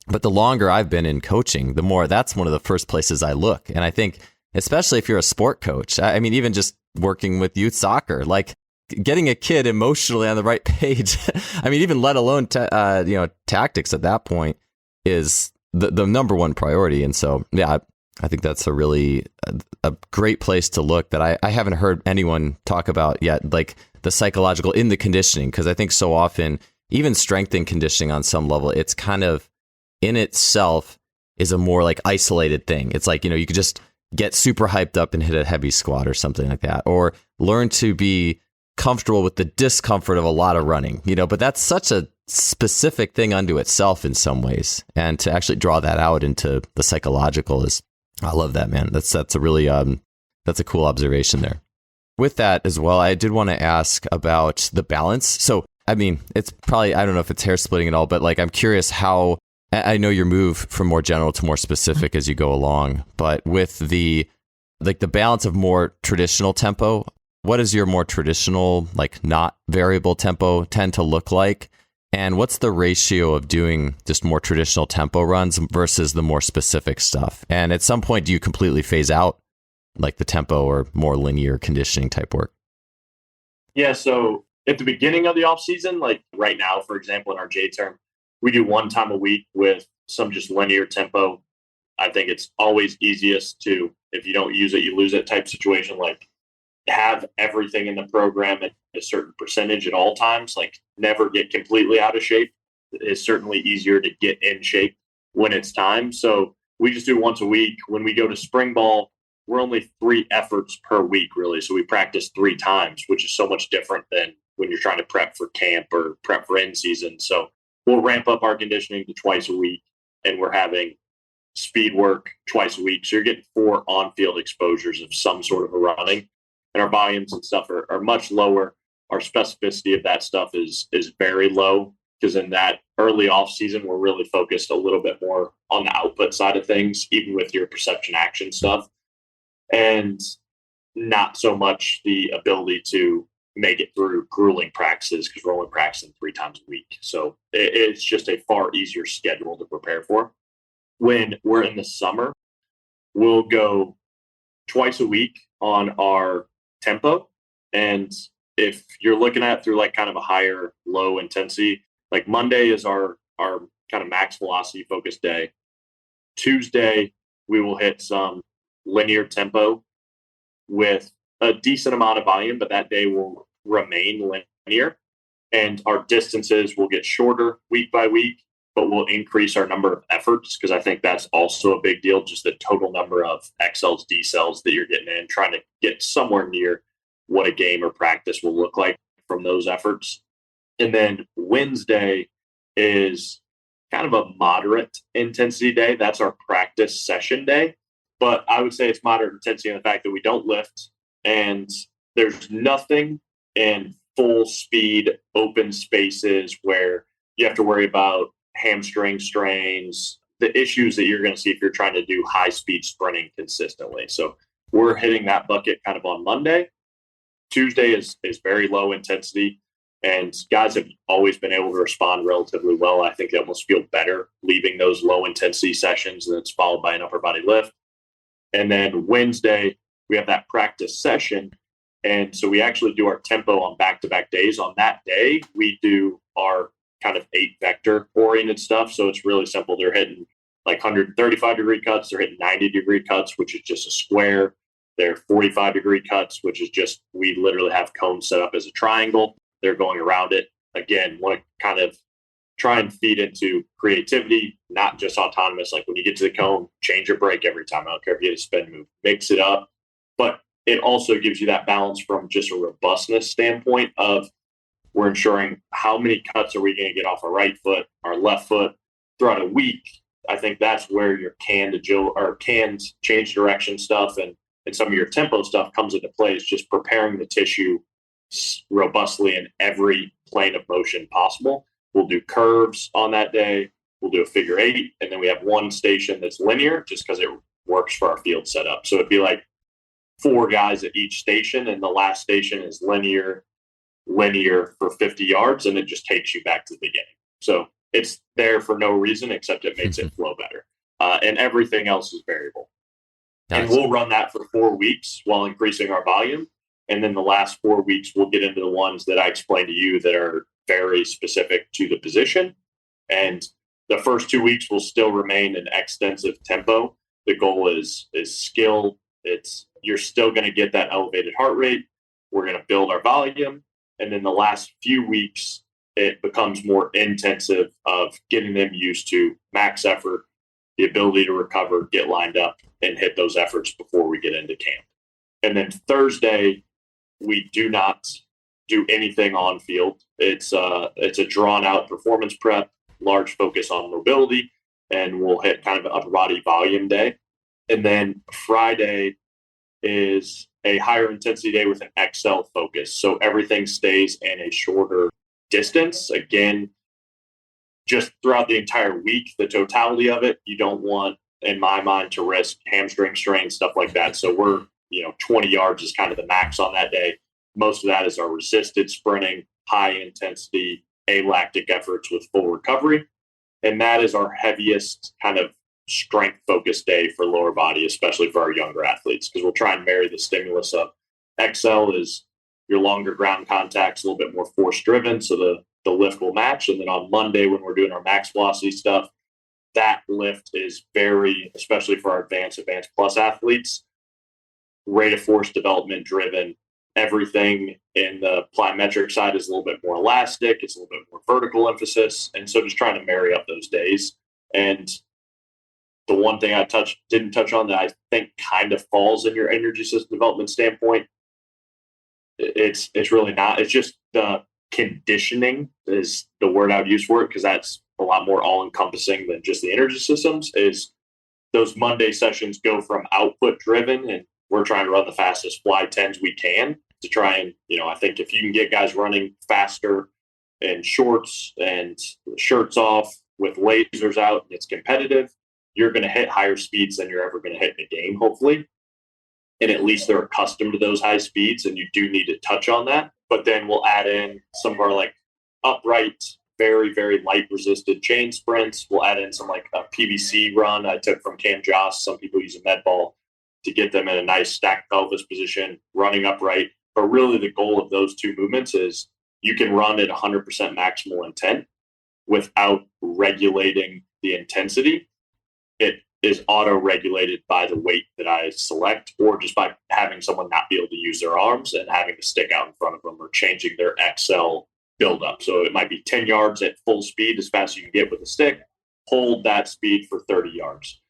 S2: But the longer I've been in coaching, the more that's one of the first places I look. And I think, especially if you're a sport coach, I mean, even just working with youth soccer, like getting a kid emotionally on the right page, I mean, even let alone, tactics at that point is the number one priority. And so, yeah, I think that's a really a great place to look that I haven't heard anyone talk about yet, like the psychological in the conditioning, because I think so often, even strength and conditioning on some level, it's kind of in itself is a more like isolated thing. It's like, you could just get super hyped up and hit a heavy squat or something like that, or learn to be comfortable with the discomfort of a lot of running, but that's such a specific thing unto itself in some ways. And to actually draw that out into the psychological I love that, man. That's a really, that's a cool observation there. With that as well, I did want to ask about the balance. So, I mean, it's probably, I don't know if it's hair splitting at all, but like, I'm curious how, I know your move from more general to more specific as you go along, but with the balance of more traditional tempo, what does your more traditional, like not variable tempo tend to look like? And what's the ratio of doing just more traditional tempo runs versus the more specific stuff? And at some point, do you completely phase out like the tempo or more linear conditioning type work?
S1: Yeah. So at the beginning of the offseason, like right now, for example, in our J term, we do 1 time a week with some just linear tempo. I think it's always easiest to, if you don't use it, you lose it type situation, like have everything in the program at a certain percentage at all times, like never get completely out of shape. It's certainly easier to get in shape when it's time. So we just do once a week. When we go to spring ball, we're only 3 efforts per week, really. So we practice 3 times, which is so much different than when you're trying to prep for camp or prep for in season. So we'll ramp up our conditioning to twice a week, and we're having speed work twice a week. So you're getting 4 on-field exposures of some sort of a running, and our volumes and stuff are much lower. Our specificity of that stuff is very low, because in that early off season, we're really focused a little bit more on the output side of things, even with your perception action stuff, and not so much the ability to make it through grueling practices, because we're only practicing 3 times a week. So it's just a far easier schedule to prepare for. When we're in the summer, we'll go twice a week on our tempo. And if you're looking at it through like kind of a higher low intensity, like Monday is our kind of max velocity focused day. Tuesday, we will hit some linear tempo with a decent amount of volume, but that day will remain linear. And our distances will get shorter week by week, but we'll increase our number of efforts, because I think that's also a big deal, just the total number of XLs, decels that you're getting in, trying to get somewhere near what a game or practice will look like from those efforts. And then Wednesday is kind of a moderate intensity day. That's our practice session day. But I would say it's moderate intensity in the fact that we don't lift, and there's nothing in full speed open spaces where you have to worry about hamstring strains, the issues that you're going to see if you're trying to do high speed sprinting consistently. So we're hitting that bucket kind of on Monday. Tuesday is very low intensity, and guys have always been able to respond relatively well. I think they almost feel better leaving those low intensity sessions, and it's followed by an upper body lift. And then Wednesday, we have that practice session. And so we actually do our tempo on back-to-back days. On that day, we do our kind of 8 vector oriented stuff. So it's really simple. They're hitting like 135 degree cuts. They're hitting 90 degree cuts, which is just a square. They're 45 degree cuts, which is just, we literally have cones set up as a triangle. They're going around it. Again, want to kind of try and feed into creativity, not just autonomous. Like when you get to the cone, change your break every time. I don't care if you get a spin move, mix it up. But it also gives you that balance from just a robustness standpoint of, we're ensuring how many cuts are we going to get off our right foot, our left foot throughout a week. I think that's where your canned change direction stuff and some of your tempo stuff comes into play, is just preparing the tissue robustly in every plane of motion possible. We'll do curves on that day. We'll do a figure 8, and then we have one station that's linear just because it works for our field setup. So it'd be like 4 guys at each station, and the last station is linear for 50 yards, and it just takes you back to the beginning. So it's there for no reason except it makes it flow better. And everything else is variable. Nice. And we'll run that for 4 weeks while increasing our volume. And then the last 4 weeks, we'll get into the ones that I explained to you that are very specific to the position. And the first 2 weeks will still remain an extensive tempo. The goal is skill. You're still going to get that elevated heart rate. We're going to build our volume. And then the last few weeks, it becomes more intensive of getting them used to max effort, the ability to recover, get lined up, and hit those efforts before we get into camp. And then Thursday, we do not do anything on field. It's a drawn out performance prep, large focus on mobility, and we'll hit kind of an upper body volume day. And then Friday is a higher intensity day with an XL focus. So everything stays in a shorter distance. Again, just throughout the entire week, the totality of it, you don't want, in my mind, to risk hamstring strain, stuff like that. So we're, 20 yards is kind of the max on that day. Most of that is our resisted sprinting, high intensity, alactic efforts with full recovery. And that is our heaviest kind of strength focused day for lower body, especially for our younger athletes, because we'll try and marry the stimulus of XL is your longer ground contacts, a little bit more force driven. So the lift will match. And then on Monday, when we're doing our max velocity stuff, that lift is very, especially for our advanced plus athletes, rate of force development driven. Everything in the plyometric side is a little bit more elastic. It's a little bit more vertical emphasis. And so just trying to marry up those days. And the one thing I didn't touch on that I think kind of falls in your energy system development standpoint, it's really not. It's just the conditioning is the word I would use for it, because that's a lot more all-encompassing than just the energy systems, is those Monday sessions go from output driven, and we're trying to run the fastest fly 10s we can to try and, I think if you can get guys running faster in shorts and shirts off with lasers out and it's competitive, you're going to hit higher speeds than you're ever going to hit in a game, hopefully. And at least they're accustomed to those high speeds, and you do need to touch on that. But then we'll add in some of our like upright, very, very light resisted chain sprints. We'll add in some like a PVC run I took from Cam Joss. Some people use a med ball to get them in a nice stacked pelvis position, running upright. But really the goal of those two movements is you can run at 100% maximal intent without regulating the intensity. It is auto-regulated by the weight that I select, or just by having someone not be able to use their arms and having a stick out in front of them, or changing their XL buildup. So it might be 10 yards at full speed as fast as you can get with a stick, hold that speed for 30 yards.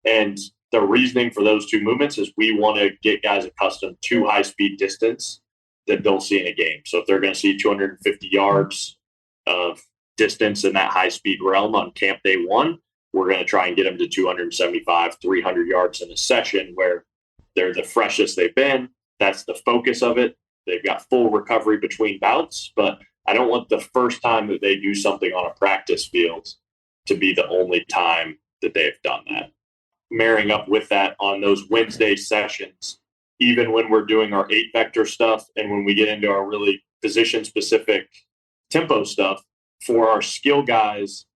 S1: And the reasoning for those two movements is we want to get guys accustomed to high speed distance that they'll see in a game. So if they're going to see 250 yards of distance in that high speed realm on camp day one, we're going to try and get them to 275, 300 yards in a session where they're the freshest they've been. That's the focus of it. They've got full recovery between bouts, but I don't want the first time that they do something on a practice field to be the only time that they've done that. Marrying up with that on those Wednesday sessions, even when we're doing our 8-vector stuff and when we get into our really position-specific tempo stuff, for our skill guys,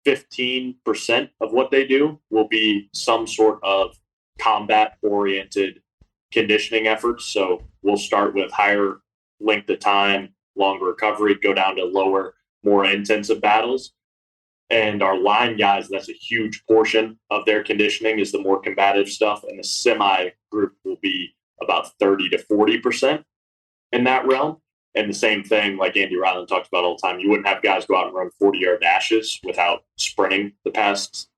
S1: 15% of what they do will be some sort of combat-oriented conditioning efforts. So we'll start with higher length of time, longer recovery, go down to lower, more intensive battles. And our line guys, that's a huge portion of their conditioning is the more combative stuff. And the semi group will be about 30 to 40% in that realm. And the same thing, like Andy Ryland talks about all the time, you wouldn't have guys go out and run 40-yard dashes without sprinting the past,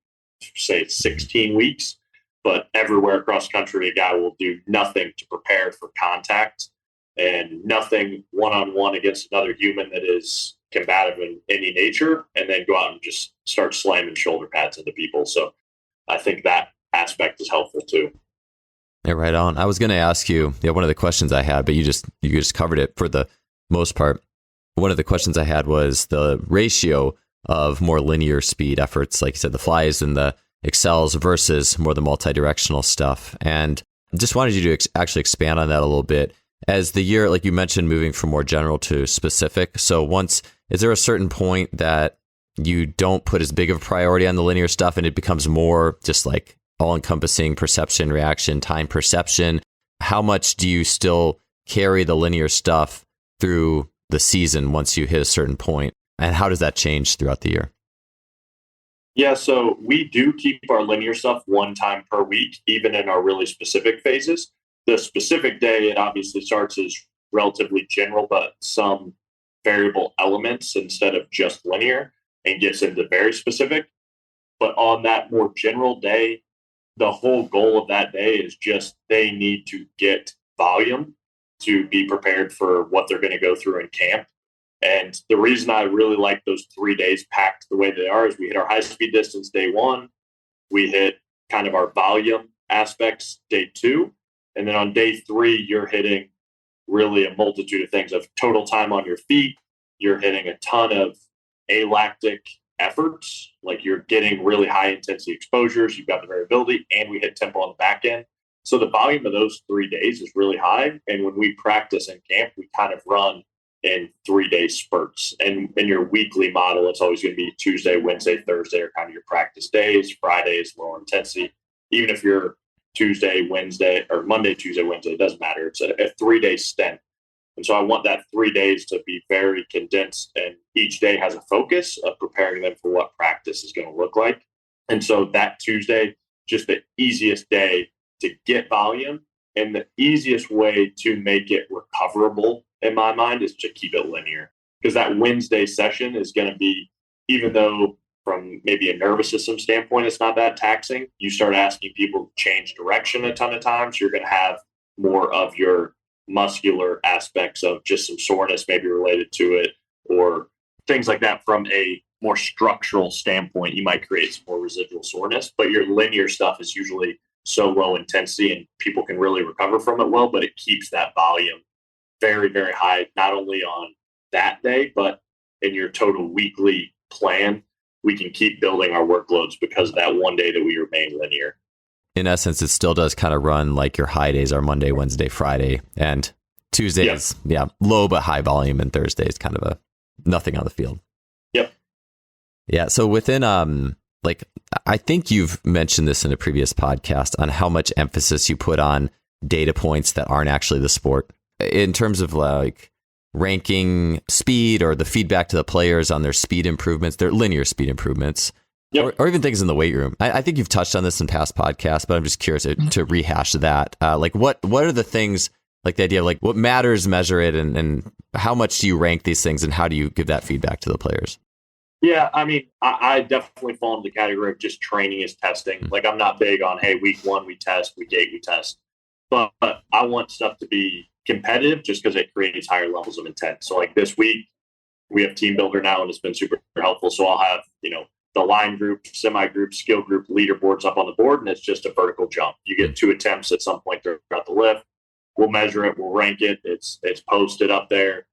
S1: say, 16 weeks. But everywhere across country, a guy will do nothing to prepare for contact and nothing one-on-one against another human that is combative in any nature, and then go out and just start slamming shoulder pads into people. So I think that aspect is helpful too.
S2: Yeah, right on. I was going to ask you, one of the questions I had, but you just covered it for the most part. One of the questions I had was the ratio of more linear speed efforts, like you said, the flies and the excels versus more the multi-directional stuff. And just wanted you to actually expand on that a little bit. As the year, like you mentioned, moving from more general to specific. So is there a certain point that you don't put as big of a priority on the linear stuff and it becomes more just like all-encompassing perception, reaction, time perception? How much do you still carry the linear stuff through the season once you hit a certain point? And how does that change throughout the year?
S1: Yeah, so we do keep our linear stuff one time per week, even in our really specific phases. The specific day, it obviously starts as relatively general, but some variable elements instead of just linear, and gets into very specific. But on that more general day, the whole goal of that day is just they need to get volume to be prepared for what they're going to go through in camp. And the reason I really like those 3 days packed the way they are is we hit our high speed distance day one, we hit kind of our volume aspects day two, and then on day three, you're hitting really a multitude of things of total time on your feet. You're hitting a ton of alactic efforts, like you're getting really high intensity exposures. You've got the variability, and we hit tempo on the back end. So the volume of those 3 days is really high. And when we practice in camp, we kind of run in 3 day spurts. And in your weekly model, it's always going to be Tuesday, Wednesday, Thursday are kind of your practice days. Friday is lower intensity. Even if you're Tuesday, Wednesday, or Monday, Tuesday, Wednesday, it doesn't matter. It's a 3 day stint. And so I want that 3 days to be very condensed, and each day has a focus of preparing them for what practice is going to look like. And so that Tuesday, just the easiest day to get volume, and the easiest way to make it recoverable in my mind is to keep it linear. Because that Wednesday session is going to be, even though from maybe a nervous system standpoint, it's not that taxing, you start asking people to change direction a ton of times, you're going to have more of your muscular aspects of just some soreness maybe related to it, or things like that from a more structural standpoint, you might create some more residual soreness. But your linear stuff is usually so low intensity and people can really recover from it well, but it keeps that volume very, very high, not only on that day, but in your total weekly plan. We can keep building our workloads because of that one day that we remain linear.
S2: In essence, it still does kind of run like your high days are Monday, Wednesday, Friday, and Tuesdays, low but high volume, and Thursdays kind of a nothing on the field.
S1: Yep.
S2: Yeah. So within, I think you've mentioned this in a previous podcast on how much emphasis you put on data points that aren't actually the sport in terms of like ranking speed or the feedback to the players on their speed improvements, their linear speed improvements. Yep. Or even things in the weight room. I think you've touched on this in past podcasts, but I'm just curious to rehash that. What are the things, like the idea of like what matters, measure it, and how much do you rank these things, and how do you give that feedback to the players?
S1: Yeah, I mean, I definitely fall into the category of just training is testing. Mm-hmm. Like I'm not big on, hey, week 1 we test, week 8 we test. But I want stuff to be competitive just because it creates higher levels of intent. So like this week, we have Team Builder now, and it's been super helpful. So I'll have, the line group, semi-group, skill group, leaderboards up on the board, and it's just a vertical jump. You get 2 attempts at some point throughout the lift. We'll measure it. We'll rank it. It's posted up there.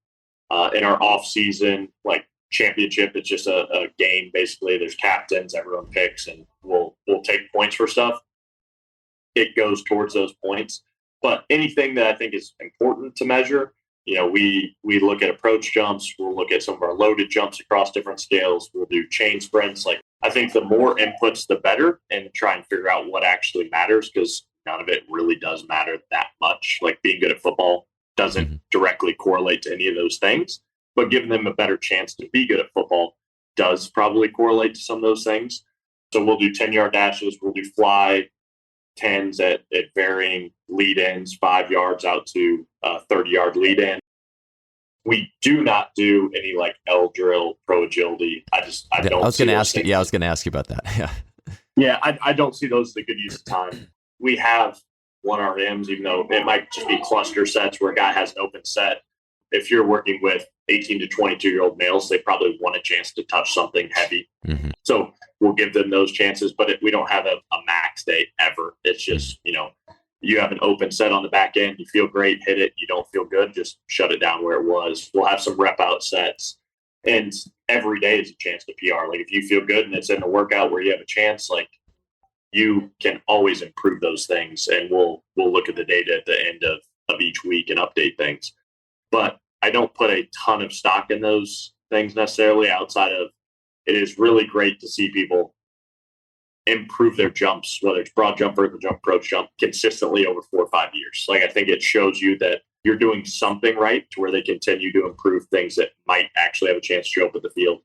S1: In our off-season, like championship, it's just a game, basically. There's captains, everyone picks, and we'll take points for stuff. It goes towards those points. But anything that I think is important to measure, we look at approach jumps. We'll look at some of our loaded jumps across different scales. We'll do chain sprints. Like I think the more inputs, the better, and try and figure out what actually matters, because none of it really does matter that much. Like being good at football doesn't directly correlate to any of those things, but giving them a better chance to be good at football does probably correlate to some of those things. So we'll do 10-yard dashes. We'll do fly 10s at varying lead-ins, 5 yards out to 30-yard lead-in. We do not do any like L drill, pro agility. I don't.
S2: I was going to ask you. Yeah, I was going to ask you about that.
S1: Yeah, I don't see those as a good use of time. We have 1 RMs, even though it might just be cluster sets where a guy has an open set. If you're working with 18 to 22-year-old males, they probably want a chance to touch something heavy. Mm-hmm. So we'll give them those chances, but we don't have a max day ever. It's just, you have an open set on the back end. You feel great, hit it. You don't feel good, just shut it down where it was. We'll have some rep out sets. And every day is a chance to PR. Like if you feel good and it's in a workout where you have a chance, like you can always improve those things. And we'll look at the data at the end of each week and update things. But I don't put a ton of stock in those things necessarily, outside of it is really great to see people improve their jumps, whether it's broad jump, vertical jump, approach jump, consistently over 4 or 5 years. Like I think it shows you that you're doing something right to where they continue to improve things that might actually have a chance to show up at the field.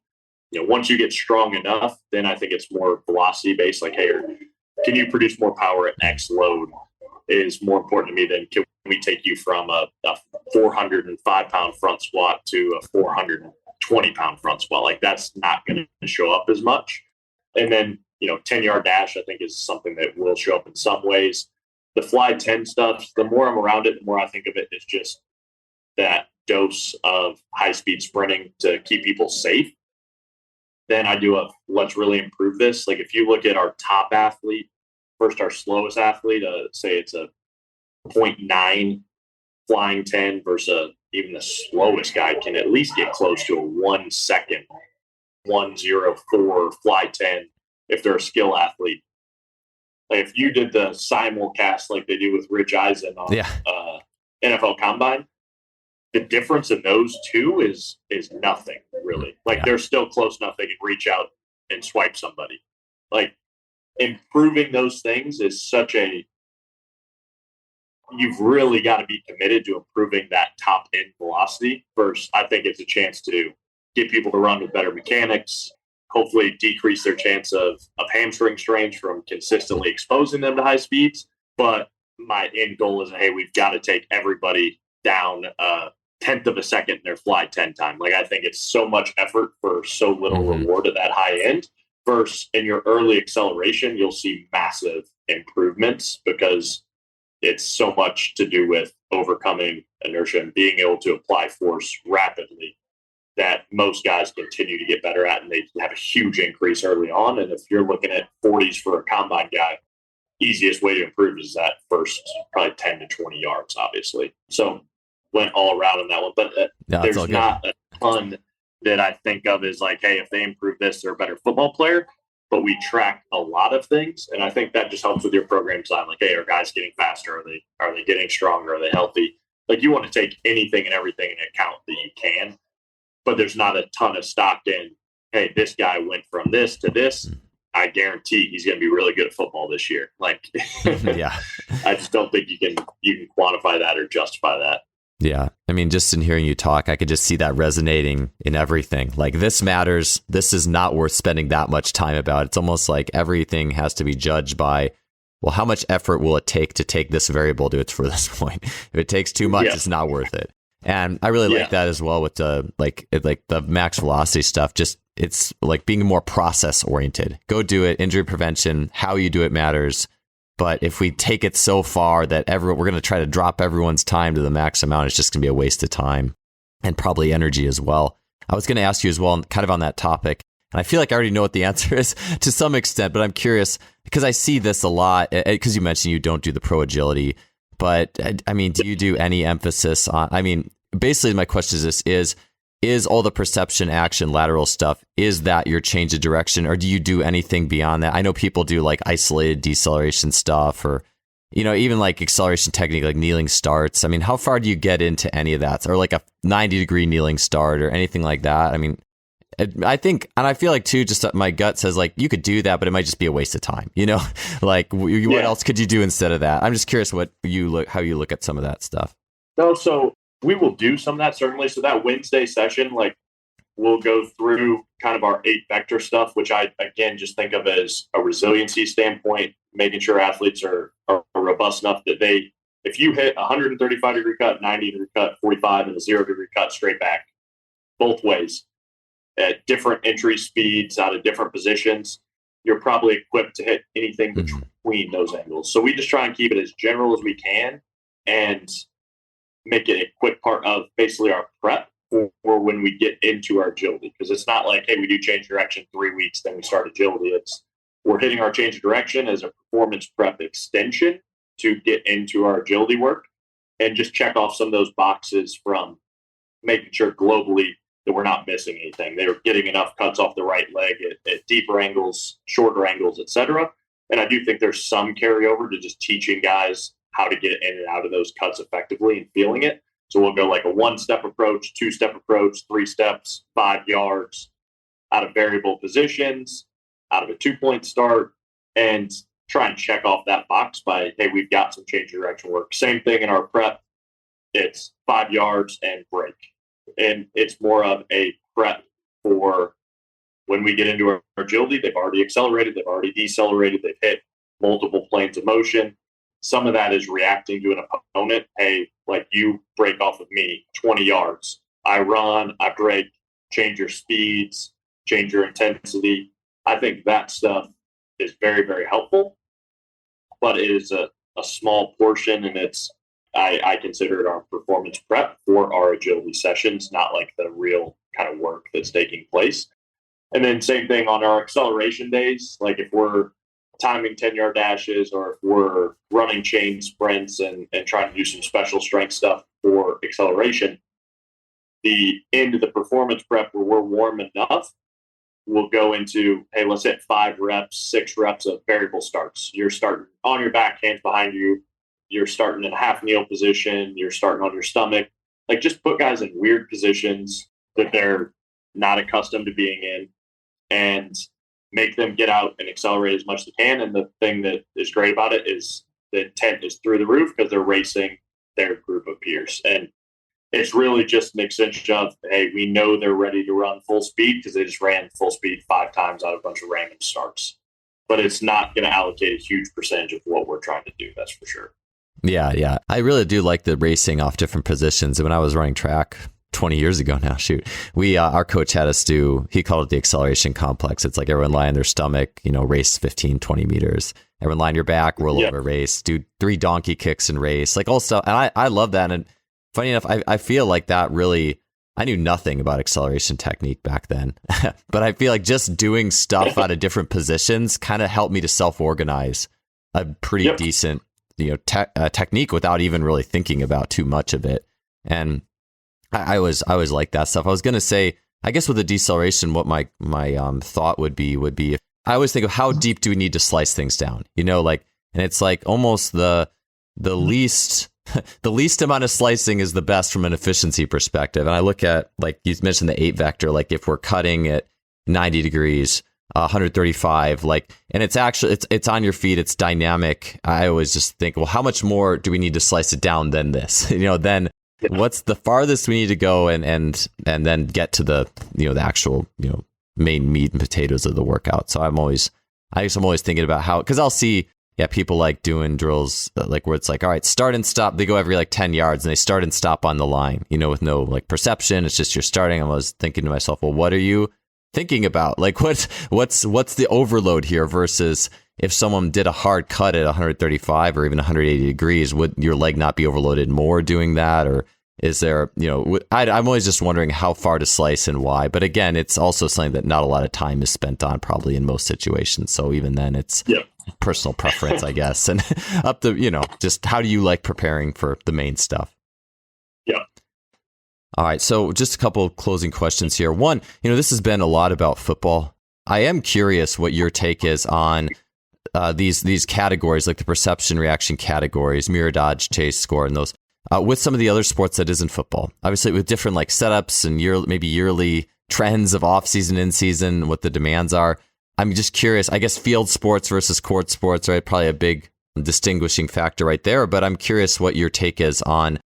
S1: Once you get strong enough, then I think it's more velocity based. Like, hey, can you produce more power at X load is more important to me than can we take you from a 405-pound front squat to a 420-pound front squat. Like that's not going to show up as much. And then, 10-yard dash, I think is something that will show up in some ways. The fly 10 stuff, the more I'm around it, the more I think of it as just that dose of high-speed sprinting to keep people safe. Then I do let's really improve this. Like if you look at our top athlete, first our slowest athlete, say it's a 0.9 flying 10 versus even the slowest guy can at least get close to a 1 second, 1:04 fly 10 if they're a skill athlete. Like if you did the simulcast like they do with Rich Eisen on NFL Combine, the difference in those two is nothing really. Like they're still close enough they can reach out and swipe somebody. Like improving those things is such you've really got to be committed to improving that top end velocity. First, I think it's a chance to get people to run with better mechanics, hopefully decrease their chance of hamstring strains from consistently exposing them to high speeds. But my end goal is, hey, we've got to take everybody down a 1/10 of a second in their fly 10 time. Like I think it's so much effort for so little reward at that high end. Versus in your early acceleration, you'll see massive improvements because it's so much to do with overcoming inertia and being able to apply force rapidly that most guys continue to get better at, and they have a huge increase early on. And if you're looking at 40s for a combine guy, easiest way to improve is that first probably 10 to 20 yards, obviously. So went all around on that one. But there's not a ton that I think of as like, hey, if they improve this, they're a better football player. But we track a lot of things, and I think that just helps with your program design. Like, hey, are guys getting faster? Are they getting stronger? Are they healthy? Like, you want to take anything and everything into account that you can, but there's not a ton of stock in, hey, this guy went from this to this. I guarantee he's going to be really good at football this year. Like,
S2: yeah,
S1: I just don't think you can quantify that or justify that.
S2: Yeah. I mean, just in hearing you talk, I could just see that resonating in everything. Like, this matters. This is not worth spending that much time about. It's almost like everything has to be judged by, well, how much effort will it take to take this variable to its furthest point? If it takes too much, it's not worth it. And I really like that as well with the the max velocity stuff. Just, it's like being more process oriented. Go do it. Injury prevention, how you do it matters. But if we take it so far that we're going to try to drop everyone's time to the max amount, it's just going to be a waste of time and probably energy as well. I was going to ask you as well, kind of on that topic, and I feel like I already know what the answer is to some extent, but I'm curious because I see this a lot, because you mentioned you don't do the pro agility, but I mean, do you do any emphasis on, I mean, basically my question is all the perception, action, lateral stuff, is that your change of direction, or do you do anything beyond that? I know people do like isolated deceleration stuff, or, you know, even like acceleration technique, like kneeling starts. I mean, how far do you get into any of that? Or like a 90-degree kneeling start or anything like that? I mean, I think, and I feel like too, just my gut says like, you could do that, but it might just be a waste of time, you know? Like, what else could you do instead of that? I'm just curious how you look at some of that stuff.
S1: No, so we will do some of that, certainly. So that Wednesday session, like, we'll go through kind of our 8 vector stuff, which I, again, just think of as a resiliency standpoint, making sure athletes are robust enough that if you hit 135-degree cut, 90-degree cut, 45, and a 0-degree cut straight back, both ways, at different entry speeds, out of different positions, you're probably equipped to hit anything between those angles. So we just try and keep it as general as we can and make it a quick part of basically our prep for when we get into our agility. Because it's not like, hey, we do change direction 3 weeks, then we start agility. We're hitting our change of direction as a performance prep extension to get into our agility work and just check off some of those boxes from making sure globally that we're not missing anything. They were getting enough cuts off the right leg at deeper angles, shorter angles, etc. And I do think there's some carryover to just teaching guys how to get in and out of those cuts effectively and feeling it. So we'll go like a 1-step approach, 2-step approach, 3 steps, 5 yards out of variable positions, out of a 2-point start, and try and check off that box by, hey, we've got some change of direction work. Same thing in our prep. It's 5 yards and break. And it's more of a prep for when we get into our agility. They've already accelerated, they've already decelerated, they've hit multiple planes of motion. Some of that is reacting to an opponent. Hey, like, you break off of me 20 yards. I run, I break, change your speeds, change your intensity. I think that stuff is very, very helpful, but it is a small portion, and I consider it our performance prep for our agility sessions, not like the real kind of work that's taking place. And then same thing on our acceleration days. Like, if we're timing 10-yard dashes, or if we're running chain sprints and trying to do some special strength stuff for acceleration, the end of the performance prep where we're warm enough, we'll go into, hey, let's hit 5 reps, 6 reps of variable starts. You're starting on your back, hands behind you. You're starting in a half kneel position. You're starting on your stomach. Like, just put guys in weird positions that they're not accustomed to being in and make them get out and accelerate as much as they can. And the thing that is great about it is the intent is through the roof because they're racing their group of peers. And it's really just an extension of, hey, we know they're ready to run full speed because they just ran full speed 5 times out of a bunch of random starts. But it's not going to allocate a huge percentage of what we're trying to do, that's for sure.
S2: Yeah. I really do like the racing off different positions. When I was running track 20 years ago now, our coach had us he called it the acceleration complex. It's like everyone lie on their stomach, race 15, 20 meters. everyone line your back, roll
S1: Yep.
S2: over, race, do 3 donkey kicks and race, like all stuff. And I love that. And funny enough, I feel like that really, I knew nothing about acceleration technique back then, but I feel like just doing stuff out of different positions kind of helped me to self-organize a pretty
S1: Yep.
S2: decent, technique without even really thinking about too much of it. And I always like that stuff. I was going to say, I guess with the deceleration, what my thought would be if, I always think of how deep do we need to slice things down, and it's like almost the least the least amount of slicing is the best from an efficiency perspective. And I look at, like you mentioned, the 8 vector, like if we're cutting at 90 degrees, 135, and it's actually, it's on your feet, it's dynamic. I always just think, well, how much more do we need to slice it down than this? Then what's the farthest we need to go and then get to the, the actual, main meat and potatoes of the workout. So I'm always thinking about how, because I'll see, people like doing drills where it's like, all right, start and stop. They go every 10 yards and they start and stop on the line, with no perception. It's just you're starting. I was thinking to myself, well, what are you thinking about? What's the overload here versus if someone did a hard cut at 135 or even 180 degrees, would your leg not be overloaded more doing that? Or is there, I'm always just wondering how far to slice and why. But again, it's also something that not a lot of time is spent on probably in most situations. So even then it's personal preference, I guess. And up to, just how do you like preparing for the main stuff?
S1: Yeah.
S2: All right. So just a couple of closing questions here. One, this has been a lot about football. I am curious what your take is on these categories, like the perception reaction categories, mirror, dodge, chase, score, and those. With some of the other sports that isn't football, obviously with different setups and maybe yearly trends of off season, in season, what the demands are. I'm just curious, I guess field sports versus court sports, right? Probably a big distinguishing factor right there, but I'm curious what your take is on,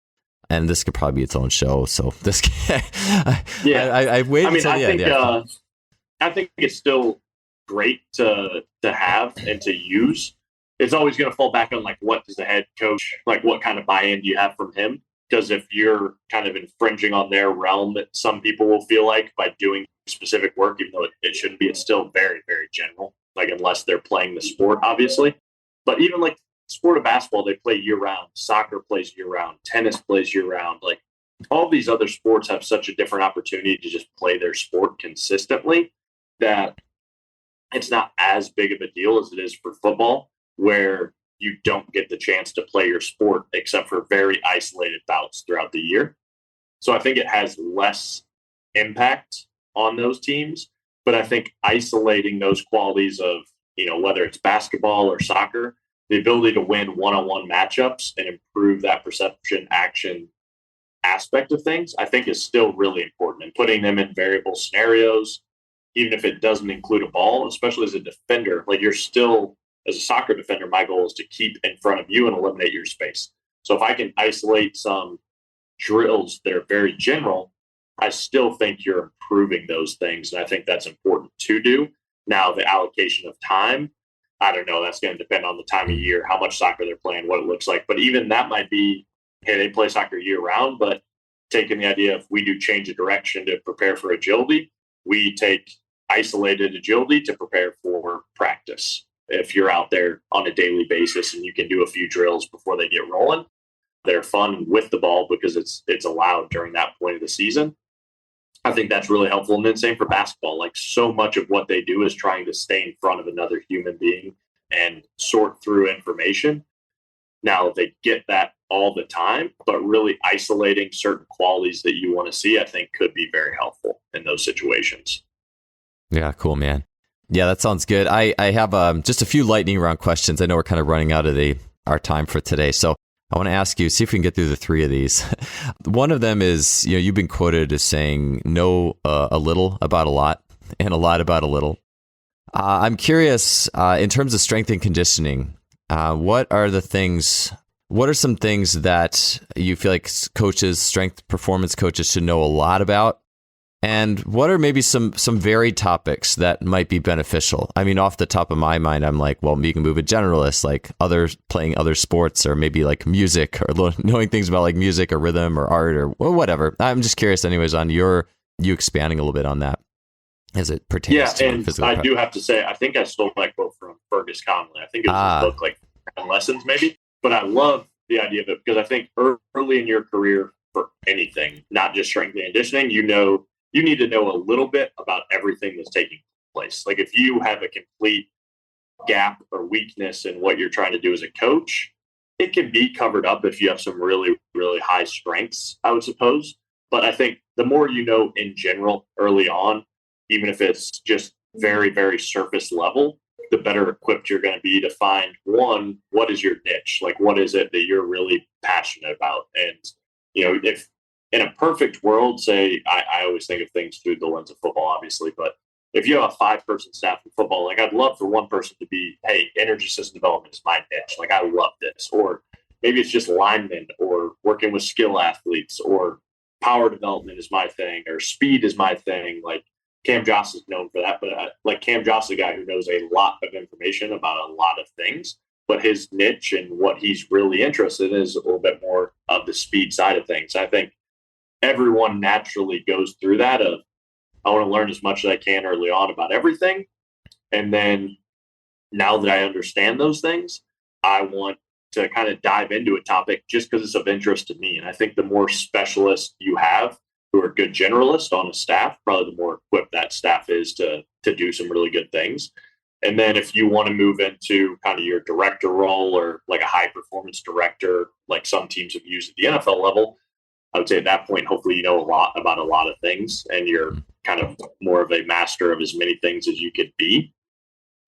S2: and this could probably be its own show. So this, I waited until the end.
S1: I think it's still great to have and to use. It's always going to fall back on what does the head coach, what kind of buy-in do you have from him? Because if you're kind of infringing on their realm, that some people will feel like by doing specific work, even though it shouldn't be, it's still very, very general, unless they're playing the sport, obviously. But even sport of basketball, they play year round. Soccer plays year round. Tennis plays year round. All these other sports have such a different opportunity to just play their sport consistently that it's not as big of a deal as it is for football, where you don't get the chance to play your sport except for very isolated bouts throughout the year. So I think it has less impact on those teams, but I think isolating those qualities of, whether it's basketball or soccer, the ability to win one-on-one matchups and improve that perception action aspect of things, I think is still really important. And putting them in variable scenarios, even if it doesn't include a ball, especially as a defender, you're still, as a soccer defender, my goal is to keep in front of you and eliminate your space. So if I can isolate some drills that are very general, I still think you're improving those things. And I think that's important to do. Now, the allocation of time, I don't know. That's going to depend on the time of year, how much soccer they're playing, what it looks like. But even that might be, hey, they play soccer year round, but taking the idea of we do change of direction to prepare for agility, we take isolated agility to prepare for practice. If you're out there on a daily basis and you can do a few drills before they get rolling, they're fun with the ball because it's allowed during that point of the season. I think that's really helpful. And then same for basketball. So much of what they do is trying to stay in front of another human being and sort through information. Now, they get that all the time, but really isolating certain qualities that you want to see, I think could be very helpful in those situations.
S2: Yeah, cool, man. Yeah, that sounds good. I have just a few lightning round questions. I know we're kind of running out of our time for today. So I want to ask you, see if we can get through the 3 of these. One of them is, you've been quoted as saying, know a little about a lot and a lot about a little. I'm curious, in terms of strength and conditioning, what are some things that you feel like coaches, strength performance coaches should know a lot about? And what are maybe some varied topics that might be beneficial? I mean, off the top of my mind, I'm like, well, you can move a generalist, playing other sports, or maybe music, or knowing things about music or rhythm or art or whatever. I'm just curious anyways on you expanding a little bit on that. as it pertains to
S1: and
S2: physical
S1: I
S2: prep.
S1: do have to say, I think I stole that quote from Fergus Conley. I think it was his book, like Lessons, maybe. But I love the idea of it because I think early in your career for anything, not just strength and conditioning, you need to know a little bit about everything that's taking place. Like if you have a complete gap or weakness in what you're trying to do as a coach, it can be covered up if you have some really, really high strengths, I would suppose. But I think the more you know in general early on, even if it's just very, very surface level, the better equipped you're going to be to find, one, what is your niche? Like, what is it that you're really passionate about? And, if in a perfect world, say, I always think of things through the lens of football, obviously, but if you have a 5-person staff in football, like I'd love for one person to be, hey, energy system development is my niche. Like I love this. Or maybe it's just linemen or working with skill athletes or power development is my thing or speed is my thing. Like Cam Joss is known for that, but like Cam Joss is a guy who knows a lot of information about a lot of things, but his niche and what he's really interested in is a little bit more of the speed side of things. I think everyone naturally goes through that of, I want to learn as much as I can early on about everything. And then now that I understand those things, I want to kind of dive into a topic just because it's of interest to me. And I think the more specialists you have who are good generalists on a staff, probably the more equipped that staff is to do some really good things. And then if you want to move into kind of your director role or like a high performance director, like some teams have used at the NFL level, I would say at that point, hopefully you know a lot about a lot of things and you're kind of more of a master of as many things as you could be.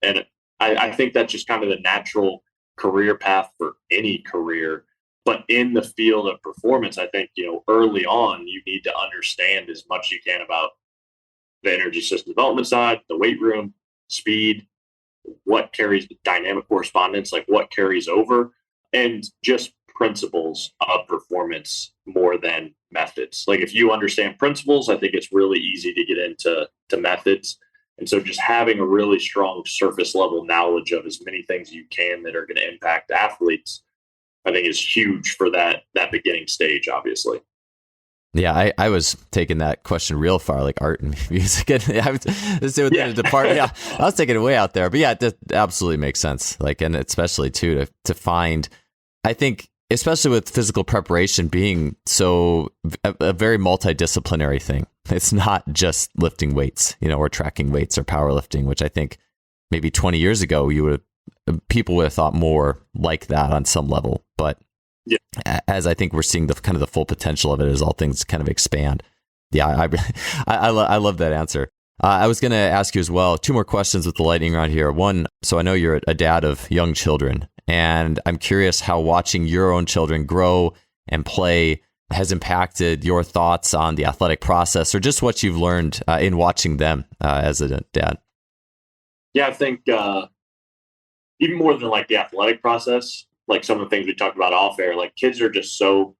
S1: And I think that's just kind of the natural career path for any career. But in the field of performance, I think, early on, you need to understand as much as you can about the energy system development side, the weight room, speed, what carries dynamic correspondence, like what carries over, and just principles of performance more than methods. Like if you understand principles, I think it's really easy to get into methods. And so just having a really strong surface level knowledge of as many things you can that are going to impact athletes, I think is huge for that beginning stage, obviously.
S2: Yeah, I was taking that question real far, like art and music. I was within a department. Yeah, I was taking it way out there. But yeah, that absolutely makes sense. Like, and especially too to find, I think, especially with physical preparation being so a very multidisciplinary thing. It's not just lifting weights, or tracking weights or powerlifting, which I think maybe 20 years ago people would have thought more like that on some level. But as I think we're seeing the kind of the full potential of it as all things kind of expand. Yeah, I love that answer. I was going to ask you as well, 2 more questions with the lightning round here. One, so I know you're a dad of young children, and I'm curious how watching your own children grow and play has impacted your thoughts on the athletic process or just what you've learned in watching them as a dad.
S1: Yeah, I think even more than like the athletic process, like some of the things we talked about off air, like kids are just so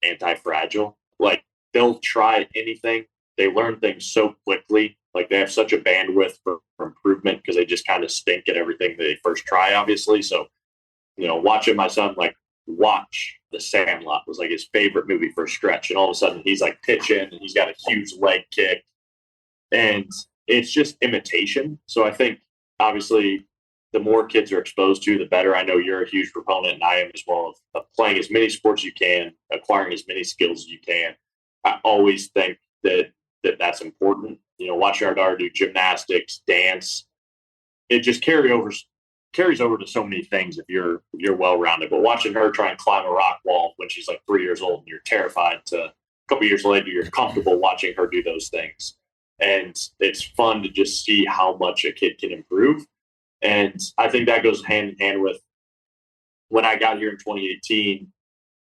S1: anti-fragile. Like they'll try anything. They learn things so quickly. Like they have such a bandwidth for improvement because they just kind of stink at everything they first try, obviously. So, watching my son like watch The Sandlot was like his favorite movie for a stretch. And all of a sudden he's like pitching and he's got a huge leg kick. And it's just imitation. So I think obviously the more kids are exposed to, the better. I know you're a huge proponent, and I am as well, of playing as many sports as you can, acquiring as many skills as you can. I always think that's important. Watching our daughter do gymnastics, dance, it just carries over to so many things if you're well-rounded. But watching her try and climb a rock wall when she's like 3 years old and you're terrified to a couple years later, you're comfortable watching her do those things. And it's fun to just see how much a kid can improve. And I think that goes hand in hand with when I got here in 2018,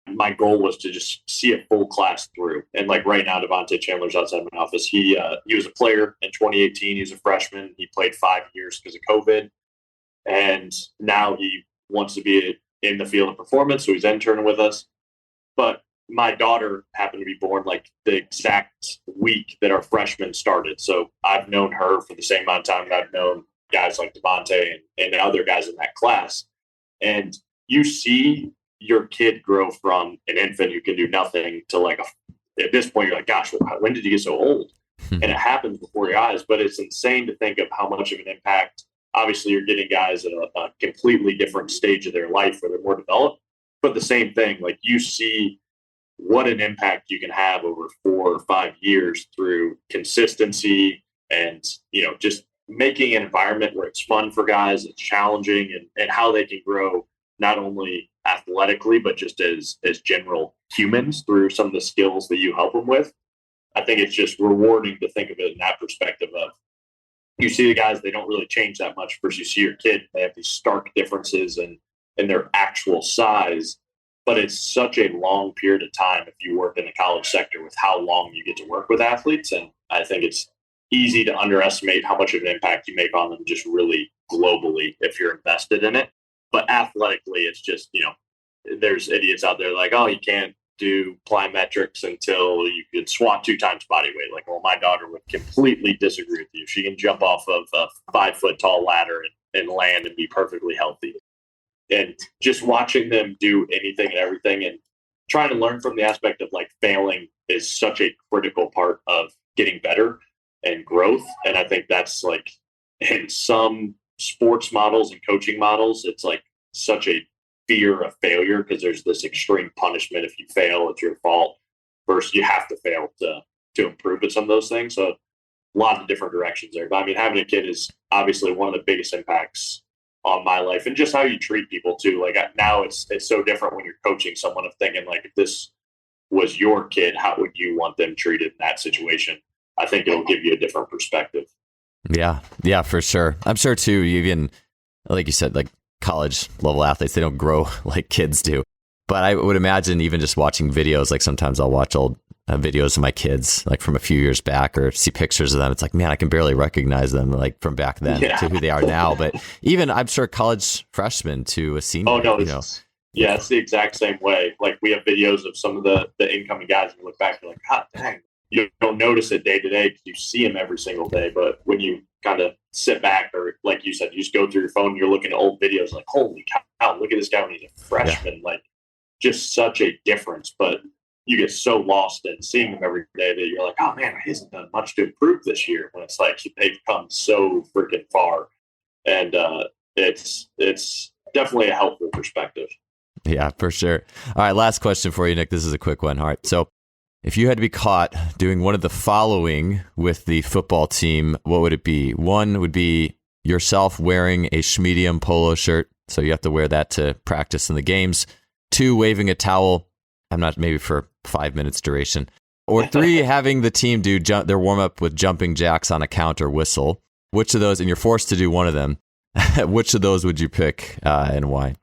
S1: my goal was to just see a full class through. And like right now, Devontae Chandler's outside my office. He was a player in 2018. He was a freshman. He played 5 years because of COVID. And now he wants to be in the field of performance. So he's interning with us. But my daughter happened to be born like the exact week that our freshman started. So I've known her for the same amount of time that I've known guys like Devontae and other guys in that class. And you see your kid grow from an infant who can do nothing to like at this point, you're like, gosh, when did you get so old? and it happens before your eyes. But it's insane to think of how much of an impact. Obviously, you're getting guys at a completely different stage of their life where they're more developed. But the same thing, like you see what an impact you can have over 4 or 5 years through consistency and, just making an environment where it's fun for guys, it's challenging, and how they can grow not only athletically, but just as general humans through some of the skills that you help them with. I think it's just rewarding to think of it in that perspective of you see the guys, they don't really change that much versus you see your kid, they have these stark differences in their actual size. But it's such a long period of time if you work in the college sector with how long you get to work with athletes. And I think it's easy to underestimate how much of an impact you make on them just really globally if you're invested in it. But athletically, it's just, there's idiots out there like, oh, you can't do plyometrics until you can squat 2 times body weight. Like, well, my daughter would completely disagree with you. She can jump off of a 5-foot tall ladder and land and be perfectly healthy. And just watching them do anything and everything and trying to learn from the aspect of like failing is such a critical part of getting better and growth. And I think that's like in some sports models and coaching models, it's like such a fear of failure because there's this extreme punishment. If you fail, it's your fault versus you have to fail to improve at some of those things. So a lot of different directions there. But I mean, having a kid is obviously one of the biggest impacts on my life and just how you treat people too. Like now it's so different when you're coaching someone of thinking like, if this was your kid, how would you want them treated in that situation? I think it'll give you a different perspective.
S2: Yeah, for sure. I'm sure too, even like you said, like college level athletes, they don't grow like kids do. But I would imagine even just watching videos, like sometimes I'll watch old videos of my kids, like from a few years back, or see pictures of them. It's like, man, I can barely recognize them, like from back then to who they are now. But even I'm sure college freshmen to a senior.
S1: Oh no, yeah, it's the exact same way. Like we have videos of some of the incoming guys, and you look back, and you're like, God dang, you don't notice it day to day because you see them every single day. But when you kind of sit back, or like you said, you just go through your phone, you're looking at old videos, like, holy cow, look at this guy when he's a freshman. Like, just such a difference. But you get so lost in seeing them every day that you're like, oh man, he hasn't done much to improve this year. When it's like they've come so freaking far, and it's definitely a helpful perspective.
S2: Yeah, for sure. All right, last question for you, Nick. This is a quick one. All right, so if you had to be caught doing one of the following with the football team, what would it be? One would be yourself wearing a shmedium polo shirt, so you have to wear that to practice in the games. 2, waving a towel. I'm not, maybe for 5 minutes duration. Or 3, having the team do their warm up with jumping jacks on a count or whistle. Which of those, and you're forced to do one of them, which of those would you pick and why?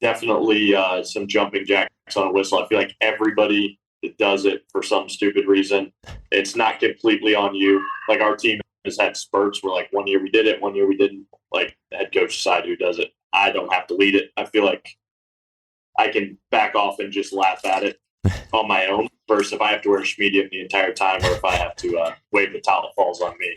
S1: Definitely some jumping jacks on a whistle. I feel like everybody that does it for some stupid reason, it's not completely on you. Like our team has had spurts where like one year we did it, one year we didn't. Like the head coach decide who does it. I don't have to lead it. I feel like I can back off and just laugh at it on my own versus if I have to wear shmedium the entire time or if I have to wave the towel that falls on me.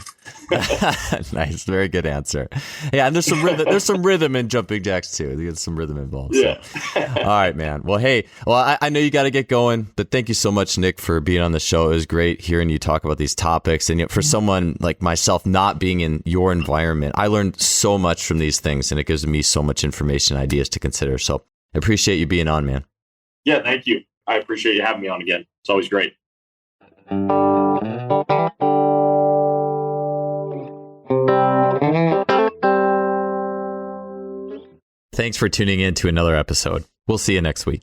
S2: Nice. Very good answer. Yeah, and there's some rhythm. There's some rhythm in jumping jacks too. There's some rhythm involved.
S1: Yeah.
S2: So. All right, man. Well, hey, I know you got to get going, but thank you so much, Nick, for being on the show. It was great hearing you talk about these topics. And yet for someone like myself not being in your environment, I learned so much from these things, and it gives me so much information, ideas to consider. So I appreciate you being on, man.
S1: Yeah, thank you. I appreciate you having me on again. It's always great.
S2: Thanks for tuning in to another episode. We'll see you next week.